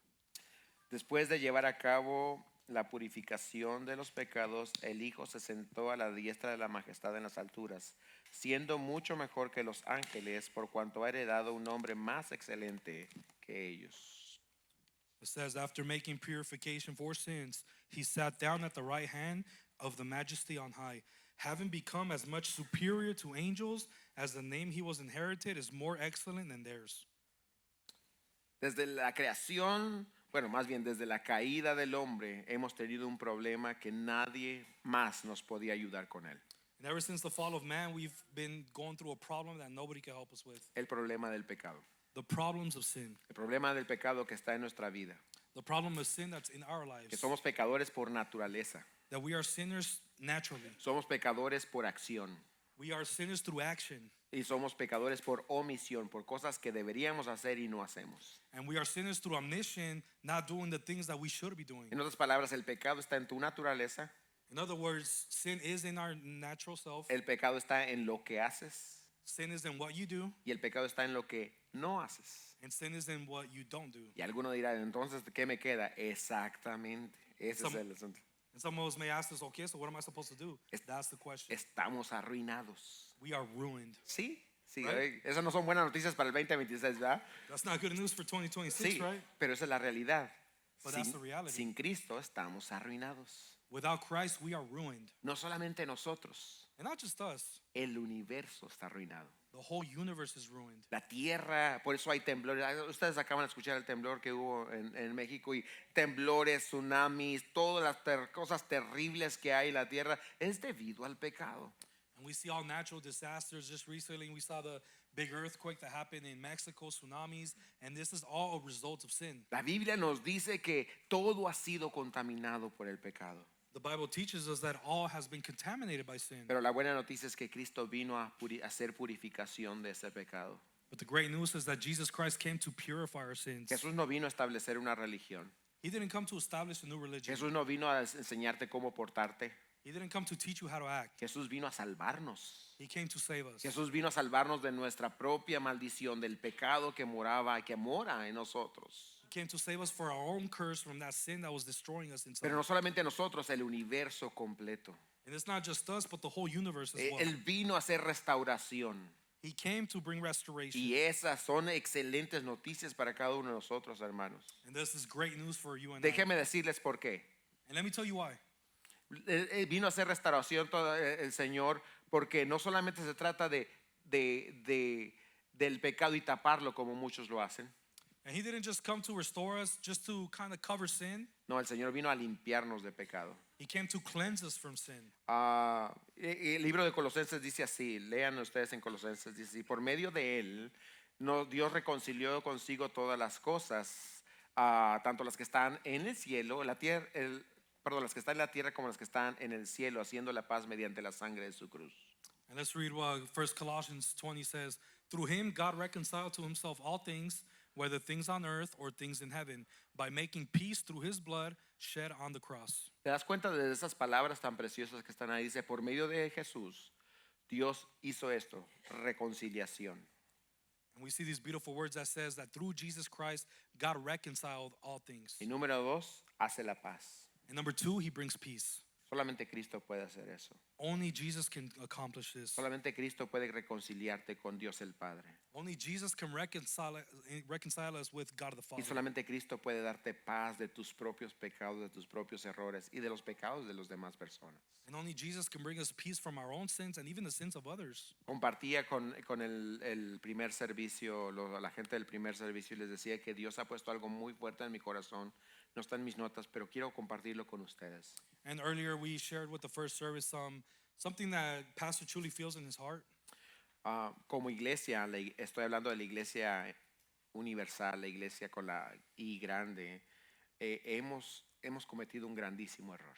Después de llevar a cabo la purificación de los pecados, el Hijo se sentó a la diestra de la majestad en las alturas, siendo mucho mejor que los ángeles, por cuanto ha heredado un nombre más excelente que ellos.
It says, after making purification for sins, he sat down at the right hand of the majesty on high, having become as much superior to angels as the name he was inherited is more excellent than theirs.
Desde la creación, bueno, más bien desde la caída del hombre, hemos tenido un problema que nadie más nos podía ayudar con él.
And ever since the fall of man, we've been going through a problem that nobody can help us with.
El problema del pecado.
The problems of sin.
El problema del pecado que está en nuestra vida.
The problem of sin that's in our lives.
Que somos pecadores por naturaleza.
That we are sinners naturally.
Somos pecadores por acción.
We are sinners through action.
Y somos pecadores por omisión, por cosas que deberíamos hacer y no hacemos.
And we are sinners through omission, not doing the things that we should be doing.
En otras palabras, el pecado está en tu naturaleza.
In other words, sin is in our natural self.
El pecado está en lo que haces.
Sin is in what you do.
Y el pecado está en lo que no haces.
And sin is in what you don't do.
Y alguno dirá, entonces, ¿qué me queda? Exactamente. Ese es el asunto.
And some of us may ask us, okay, so what am I supposed to do? That's the question.
Estamos arruinados.
We are ruined.
Sí, sí.
Right.
Esas no son buenas noticias para el 2026, ¿verdad?
That's not good news for 2026,
Sí,
right?
pero esa es la realidad.
But that's the reality.
Sin Cristo estamos arruinados.
Without Christ, we are ruined.
No solamente nosotros,
And not just us.
el universo está arruinado.
The whole universe is ruined.
La tierra, por eso hay temblores. Ustedes acaban de escuchar el temblor que hubo en México y temblores, tsunamis, todas las cosas terribles que hay en la tierra es debido al pecado.
And we see all natural disasters. Just recently, we saw the big earthquake that happened in Mexico, tsunamis, and this is all a result of sin.
La Biblia nos dice que todo ha sido contaminado por el pecado.
The Bible teaches us that all has been contaminated by sin.
Pero la buena noticia es que Cristo vino a hacer purificación de ese pecado.
But the great news is that Jesus Christ came to purify our sins.
Jesús no vino a establecer una religión.
He didn't come to establish a new religion.
Jesús no vino a enseñarte cómo portarte.
He didn't come to teach you how to act.
Jesús vino a salvarnos.
He came to save us.
Jesús vino a salvarnos de nuestra propia maldición, del pecado que mora en nosotros.
He came to save us for our own curse from that sin that was destroying us inside.
Pero no solamente nosotros, el universo completo.
And it's not just us, but the whole universe as well.
Él vino a hacer restauración.
He came to bring restoration.
Y esas son excelentes noticias para cada uno de nosotros, hermanos.
And this is great news for you and I.
Déjeme decirles por qué.
And let me tell you why.
Vino a hacer restauración todo el Señor porque no solamente se trata del pecado y taparlo como muchos lo hacen.
And he didn't just come to restore us just to kind of cover sin.
No, el Señor vino a limpiarnos de pecado.
He came to cleanse us from sin.
El libro de Colosenses dice así, lean ustedes en Colosenses, dice así, por medio de él, Dios reconcilió consigo todas las cosas, tanto las que están en el cielo, las que están en la tierra como las que están en el cielo, haciendo la paz mediante la sangre de su cruz.
And let's read what 1 Colossians 20 says. Through him, God reconciled to himself all things, whether things on earth or things in heaven, by making peace through his blood shed on the cross.
¿Te das cuenta de esas palabras tan preciosas que están ahí? Dice, por medio de Jesús, Dios hizo esto, reconciliación.
And we see these beautiful words that says that through Jesus Christ, God reconciled all things.
Y número 2, hace la paz.
And number 2, he brings peace.
Solamente Cristo puede hacer eso.
Only Jesus can accomplish this.
Solamente Cristo puede reconciliarte con Dios el Padre.
Only Jesus can reconcile us with God the
Y
Father.
solamente Cristo puede darte paz de tus propios pecados, de tus propios errores y de los pecados de las demás personas.
And only Jesus can bring us peace from our own sins and even the sins of others.
Compartía con el primer servicio, la gente del primer servicio, y les decía que Dios ha puesto algo muy fuerte en mi corazón. No está en mis notas, pero quiero compartirlo con ustedes.
And earlier we shared with the first service something that Pastor truly feels in his heart.
Como iglesia, estoy hablando de la iglesia universal, la iglesia con la I grande, hemos cometido un grandísimo error.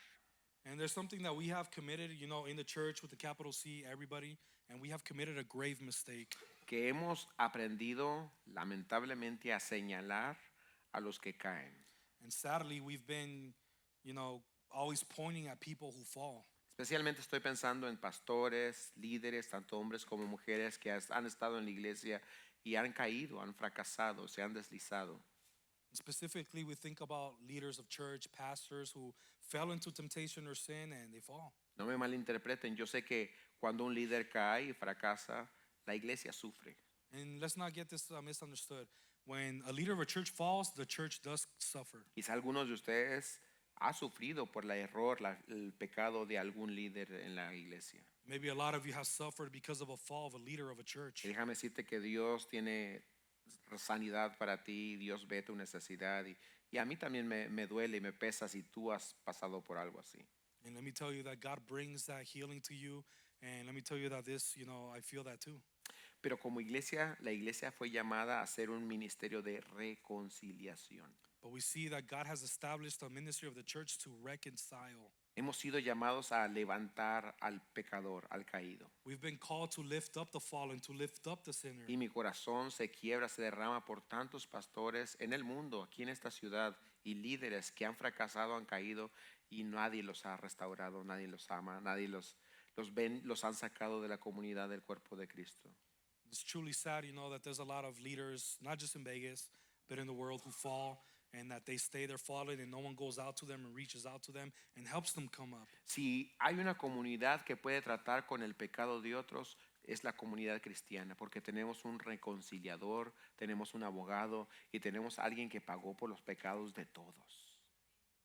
And there's something that we have committed, in the church with the capital C, everybody, and we have committed a grave mistake.
Que hemos aprendido lamentablemente a señalar a los que caen.
And sadly, we've been, always pointing at people who fall.
Especialmente estoy pensando en pastores, líderes, tanto hombres como mujeres que han estado en la iglesia y han caído, han fracasado, se han deslizado.
Specifically, we think about leaders of church, pastors who fell into temptation or sin and they fall.
No me malinterpreten, yo sé que cuando un líder cae y fracasa, la iglesia sufre.
And let's not get this misunderstood. When a leader of a church falls, the church does suffer.
Quizá algunos de ustedes han sufrido por el pecado de algún líder en la iglesia.
Maybe a lot of you have suffered because of a fall of a leader of a church.
Y déjame decirte que Dios tiene sanidad para ti, Dios ve tu necesidad y a mí también me duele y me pesa si tú has pasado por algo así.
And let me tell you that God brings that healing to you. And let me tell you that this, I feel that too.
Pero como iglesia, la iglesia fue llamada a ser un ministerio de reconciliación.
But we see that God has established a ministry of the church to reconcile.
Hemos sido llamados a levantar al pecador, al caído.
We've been called to lift up the fallen, to lift up the sinner.
Y mi corazón se quiebra, se derrama por tantos pastores en el mundo, aquí en esta ciudad, y líderes que han fracasado, han caído y nadie los ha restaurado, nadie los ama, nadie los ven, los han sacado de la comunidad del cuerpo de Cristo.
It's truly sad, that there's a lot of leaders, not just in Vegas, but in the world who fall and that they stay there fallen and no one goes out to them and reaches out to them and helps them come up.
Si hay una comunidad que puede tratar con el pecado de otros, es la comunidad cristiana, porque tenemos un reconciliador, tenemos un abogado y tenemos alguien que pagó por los pecados de todos.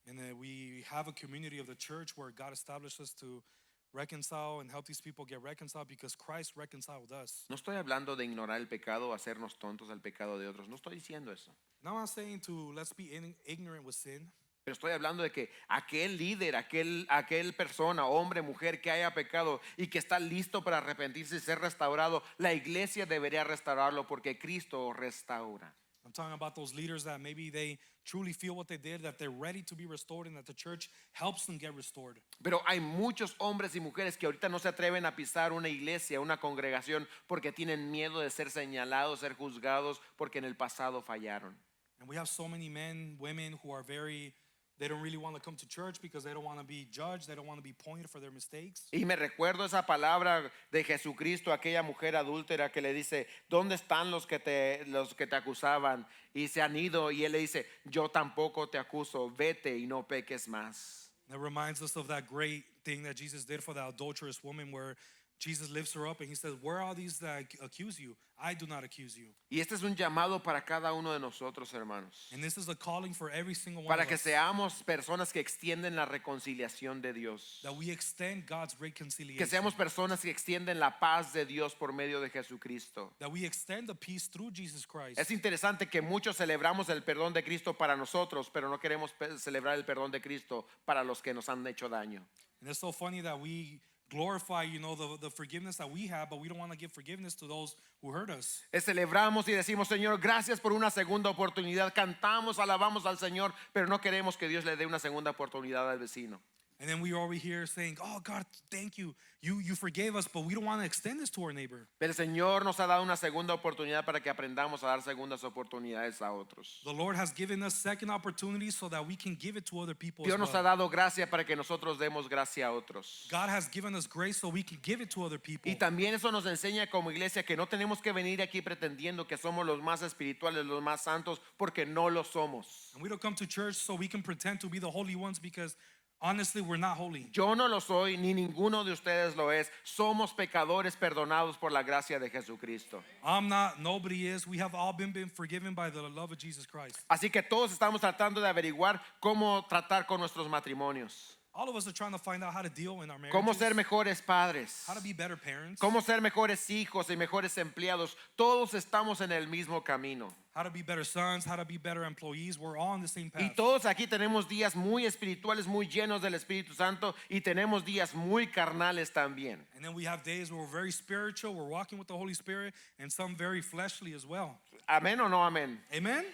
And we have a community of the church where God established us to reconcile and help these people get reconciled because Christ reconciled us.
No estoy hablando de ignorar el pecado o hacernos tontos al pecado de otros, no estoy diciendo eso.
Now I'm saying let's be ignorant with sin.
Pero estoy hablando de que aquel líder, aquel persona, hombre, mujer que haya pecado y que está listo para arrepentirse y ser restaurado, la iglesia debería restaurarlo porque Cristo restaura.
I'm talking about those leaders that maybe they truly feel what they did, that they're ready to be restored and that the church helps them get restored.
Pero hay muchos hombres y mujeres que ahorita no se atreven a pisar una iglesia, una congregación, porque tienen miedo de ser señalados, ser juzgados, porque en el pasado fallaron.
And we have so many men, women who are they don't really want to come to church because they don't want to be judged, they don't want to be pointed for their mistakes.
Y me recuerdo esa palabra de Jesucristo, aquella mujer adúltera que le dice, ¿dónde están los que te acusaban? Y se han ido y él le dice, yo tampoco te acuso, vete y no peques más.
That reminds us of that great thing that Jesus did for the adulterous woman where Jesus lifts her up and he says, where are these that accuse you? I do not accuse you.
Y este es un llamado para cada uno de nosotros, hermanos.
And this is a calling for every single one
Para
of
que
us.
seamos personas que extienden la reconciliación de Dios.
That we extend God's reconciliation.
Que seamos personas que extienden la paz de Dios por medio de Jesucristo.
That we extend the peace through Jesus Christ.
Es interesante que muchos celebramos el perdón de Cristo para nosotros, pero no queremos celebrar el perdón de Cristo para los que nos han hecho daño.
And it's so funny that we glorify, the forgiveness that we have, but we don't want to give forgiveness to those who hurt us.
Celebramos y decimos, Señor, gracias por una segunda oportunidad. Cantamos, alabamos al Señor, pero no queremos que Dios le dé una segunda oportunidad al vecino.
And then we are over here saying, oh God, thank you. You forgave us, but we don't want to extend this to our neighbor.
Pero el Señor nos ha dado una segunda oportunidad para que aprendamos a dar segundas oportunidades a otros.
The Lord has given us second opportunities so that we can give it to other people
Dios
as
nos ha
well.
dado gracia para que nosotros demos gracia a otros.
God has given us grace so we can give it to other people.
Y también eso nos enseña como iglesia que no tenemos que venir aquí pretendiendo que somos los más espirituales, los más santos, porque no lo somos.
And we don't come to church so we can pretend to be the holy ones because Honestly, we're not holy.
Yo no lo soy, ni ninguno de ustedes lo es. Somos pecadores perdonados por la gracia de Jesucristo.
I'm not, nobody is. We have all been forgiven by the love of Jesus Christ.
Así que todos estamos tratando de averiguar cómo tratar con nuestros matrimonios,
All of us are trying to find out how to deal in our marriages,
cómo ser mejores padres,
how to be better parents,
cómo ser mejores hijos y mejores empleados. Todos estamos en el mismo camino.
how to be better sons, how to be better employees. We're all on the same
Y
path.
todos aquí tenemos días muy espirituales, muy llenos del Espíritu Santo, y tenemos días muy carnales también.
And then we have days where we're very spiritual, we're walking with the Holy Spirit, and some very fleshly as well.
¿Amén o no amén?
Amen?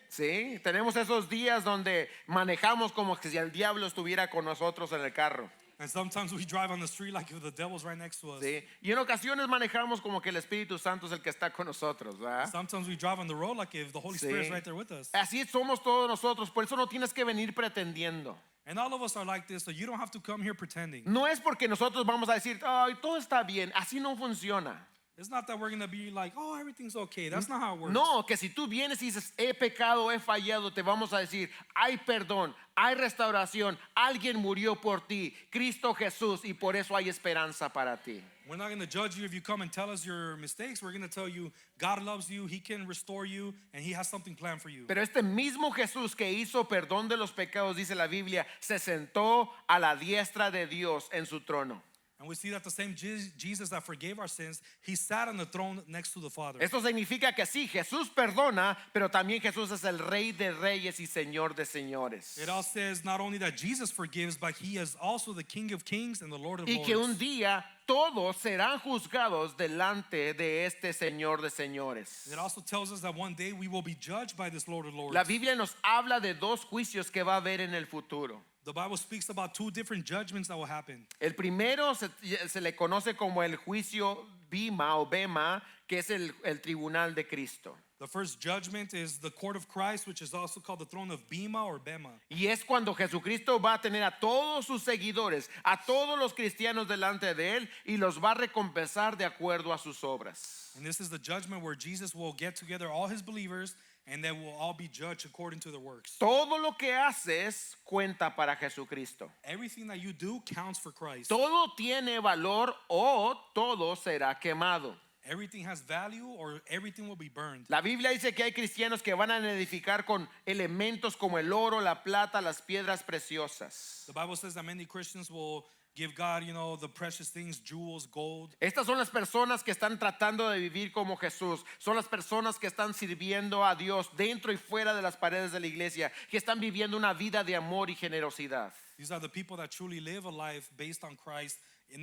Sí, tenemos esos días donde manejamos como si el diablo estuviera con nosotros en el carro.
And sometimes we drive on the street like if the devil's right next to us.
Sí, y en ocasiones manejamos como que el Espíritu Santo es el que está con nosotros, ¿verdad?
Sometimes we drive on the road like if the Holy Spirit's
Sí.
right there with us.
Así somos todos nosotros, por eso no tienes que venir pretendiendo.
And all of us are like this, so you don't have to come here pretending.
No es porque nosotros vamos a decir, ay, todo está bien, así no funciona.
It's not that we're going to be like, oh, everything's okay. That's not how it works.
No, que si tú vienes y dices, he pecado, he fallado, te vamos a decir, hay perdón, hay restauración, alguien murió por ti, Cristo Jesús, y por eso hay esperanza para ti.
We're not going to judge you if you come and tell us your mistakes. We're going to tell you God loves you, He can restore you, and He has something planned for you.
Pero este mismo Jesús que hizo perdón de los pecados, dice la Biblia, se sentó a la diestra de Dios en su trono.
And we see that the same Jesus that forgave our sins, He sat on the throne next to the Father.
Esto significa que sí, Jesús perdona, pero también Jesús es el Rey de Reyes y Señor de Señores.
It all says not only that Jesus forgives, but He is also the King of Kings and the Lord of
Y que un
Lords.
día todos serán juzgados delante de este Señor de Señores.
It also tells us that one day we will be judged by this Lord of Lords.
La Biblia nos habla de dos juicios que va a haber en el futuro.
The Bible speaks about two different judgments that will happen.
El primero se le conoce como el juicio Bima o Bema, que es el tribunal de Cristo.
The first judgment is the court of Christ, which is also called the throne of Bema or Bema.
Y es cuando Jesucristo va a tener a todos sus seguidores, a todos los cristianos delante de él y los va a recompensar de acuerdo a sus obras.
And this is the judgment where Jesus will get together all His believers and they will all be judged according to their works.
Todo lo que haces cuenta para Jesucristo.
Everything that you do counts for Christ.
Todo tiene valor o todo será quemado.
Everything has value or everything will be burned.
La Biblia dice que hay cristianos que van a edificar con elementos como el oro, la plata, las piedras preciosas.
The Bible says that many Christians will give God, the precious things, jewels, gold.
Estas son las personas que están tratando de vivir como Jesús. Son las personas que están sirviendo a Dios dentro y fuera de las paredes de la iglesia, que están viviendo una vida de amor y generosidad.
These are the people that truly live a life based on Christ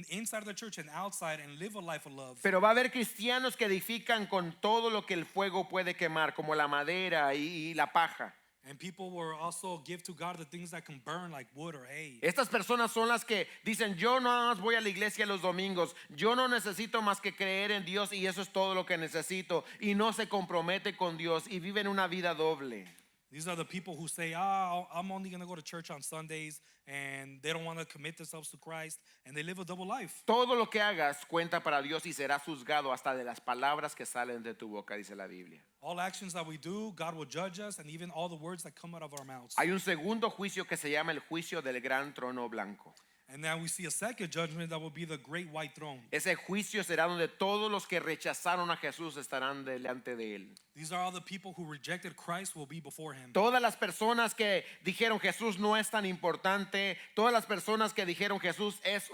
inside the church and outside and live a life of love.
Pero va a haber cristianos que edifican con todo lo que el fuego puede quemar, como la madera y la paja.
And people will also give to God the things that can burn like wood or hay.
Estas personas son las que dicen, yo no más voy a la iglesia los domingos, yo no necesito más que creer en Dios y eso es todo lo que necesito, y no se compromete con Dios y viven una vida doble.
These are the people who say, I'm only going to go to church on Sundays, and they don't want to commit themselves to Christ, and they live a double life.
Todo lo que hagas cuenta para Dios y serás juzgado hasta de las palabras que salen de tu boca, dice la Biblia.
All actions that we do, God will judge us, and even all the words that come out of our mouths.
Hay un segundo juicio que se llama el juicio del gran trono blanco.
And now we see a second judgment that will be the great white throne.
Ese juicio será donde todos los que rechazaron a Jesús estarán delante de él.
These are all the people who rejected Christ will be before Him.
Todas las personas que dijeron Jesús no es tan importante, todas las personas que dijeron Jesús es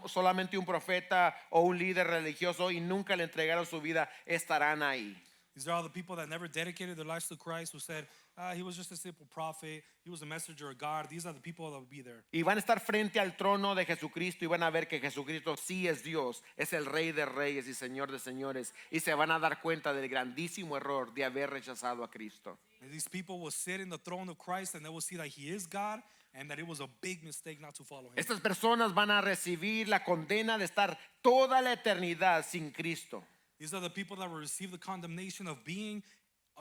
solamente un profeta o un líder religioso y nunca le entregaron su vida, estarán ahí.
These are all the people that never dedicated their lives to Christ, who said, He was just a simple prophet, He was a messenger of God. These are the people that will be there.
Y van a estar frente al trono de Jesucristo y van a ver que Jesucristo sí es Dios, es el Rey de Reyes y Señor de Señores, y se van a dar cuenta del grandísimo error de haber rechazado a Cristo.
And these people will sit in the throne of Christ and they will see that He is God and that it was a big mistake not to follow Him.
Estas personas van a recibir la condena de estar toda la eternidad sin Cristo.
These are the people that will receive the condemnation of being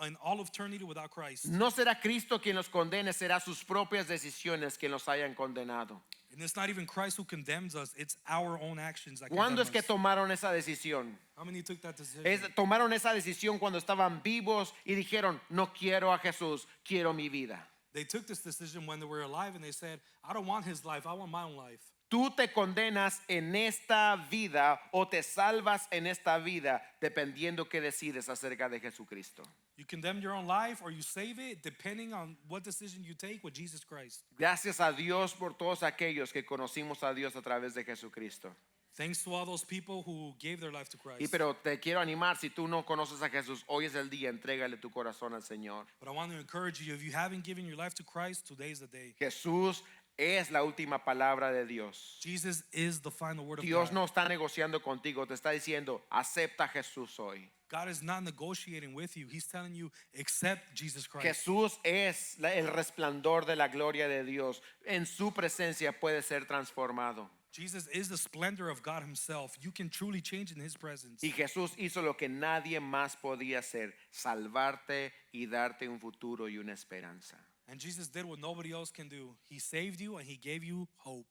in all of eternity without Christ.
No será Cristo quien los condene, será sus propias decisiones quien los hayan condenado.
And it's not even Christ who condemns us, it's our own actions that
¿Cuándo
condemn
es que
us.
tomaron esa decisión?
How many took that decision?
Tomaron esa decisión cuando estaban vivos y dijeron, no quiero a Jesús, quiero mi vida.
They took this decision when they were alive and they said, I don't want his life, I want my own life.
Tú te condenas en esta vida o te salvas en esta vida dependiendo qué decides acerca de Jesucristo.
You condemn your own life or you save it depending on what decision you take with Jesus Christ.
Gracias a Dios por todos aquellos que conocimos a Dios a través de Jesucristo.
Thanks to all those people who gave their life to Christ.
Y pero te quiero animar, si tú no conoces a Jesús, hoy es el día, entrégale tu corazón al Señor.
But I want to encourage you, if you haven't given your life to Christ, today is the day.
Jesús es la última palabra de Dios.
Jesus is the final word of
Dios
God.
no está negociando contigo, te está diciendo, acepta a Jesús hoy.
God is not negotiating with you. He's telling you, accept Jesus Christ.
Jesús es el resplandor de la gloria de Dios. En su presencia puede ser transformado.
Jesus is the splendor of God himself. You can truly change in his presence.
Y Jesús hizo lo que nadie más podía hacer, salvarte y darte un futuro y una esperanza.
And Jesus did what nobody else can do. He saved you and he gave you hope.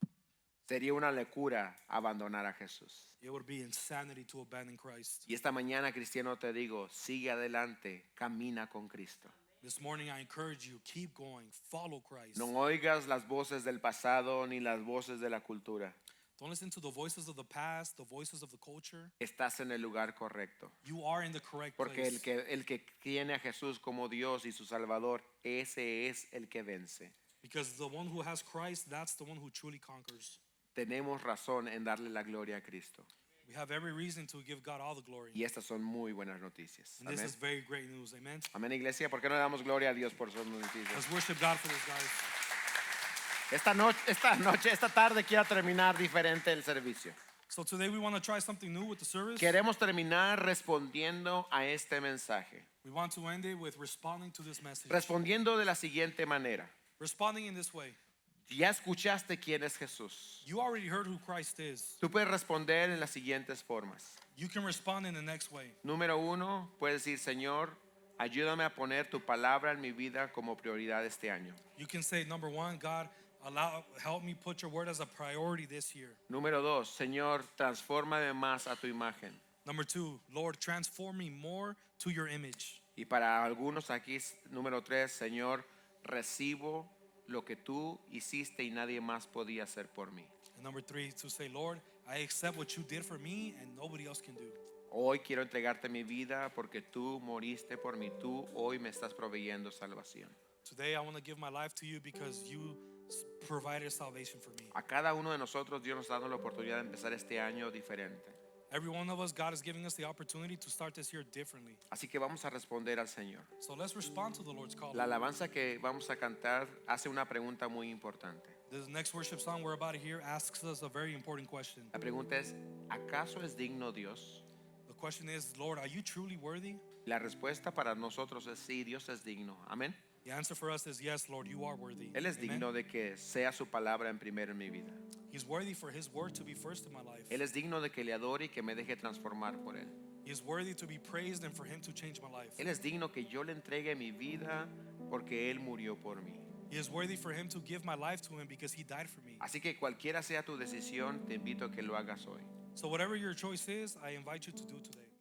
Sería una locura abandonar a Jesús.
It would be insanity to abandon Christ.
Y esta mañana, cristiano, te digo, sigue adelante, camina con Cristo.
This morning I encourage you, keep going, follow Christ.
No oigas las voces del pasado ni las voces de la cultura.
Don't listen to the voices of the past, the voices of the culture.
Estás en el lugar correcto.
You are in the correct
Porque
place.
el que tiene a Jesús como Dios y su Salvador, ese es el que vence.
Because the one who has Christ, that's the one who truly conquers.
Tenemos razón en darle la gloria a Cristo.
We have every reason to give God all the glory.
Y estas son muy buenas noticias.
And this
Amén.
is very great news. Amen.
Amén, iglesia. ¿Por qué no le damos gloria a Dios por sus noticias?
Let's worship God for this, guys.
Esta tarde quiero terminar diferente el servicio.
So today we want to try something new with the service.
Queremos terminar respondiendo a este mensaje.
We want to end it with responding to this message.
Respondiendo de la siguiente manera.
Responding in this way.
Ya escuchaste quién es Jesús.
You already heard who Christ is.
Tú puedes responder en las siguientes formas.
You can respond in the next way.
Número 1, puedes decir, Señor, ayúdame a poner tu palabra en mi vida como prioridad este año.
You can say, number one, God, help me put your word as a priority this year.
Número 2, Señor, transfórmame más a tu imagen.
Number two, Lord, transform me more to your image.
Y para algunos aquí, número 3, Señor, recibo lo que tú hiciste y nadie más podía hacer por mí.
And number three, to say, Lord, I accept what you did for me and nobody else can do.
Hoy quiero entregarte mi vida porque tú moriste por mí. Tú hoy me estás proveyendo salvación.
Today I want to give my life to you because you provided salvation for me.
A cada uno de nosotros Dios nos ha dado la oportunidad de empezar este año diferente.
Every one of us, God is giving us the opportunity to start this year differently.
Así que vamos a responder al Señor.
So let's respond to the Lord's call.
La alabanza que vamos a cantar hace una pregunta muy importante.
This next worship song we're about to hear asks us a very important question.
La pregunta es, ¿acaso es digno Dios?
The question is, Lord, are you truly worthy?
La respuesta para nosotros es sí, Dios es digno. Amén.
The answer for us is yes, Lord, you are worthy.
Él es
Amen.
digno de que sea su palabra en primero en mi vida.
He's worthy for his word to be first in my life.
Él es digno de que le adore y que me deje transformar por Él.
He is worthy to be praised and for him to change my life.
Él es digno que yo le entregue mi vida porque Él murió por mí.
He is worthy for him to give my life to him because he died for me.
Así que cualquiera sea tu decisión, te invito a que lo hagas hoy.
So whatever your choice is, I invite you to do today.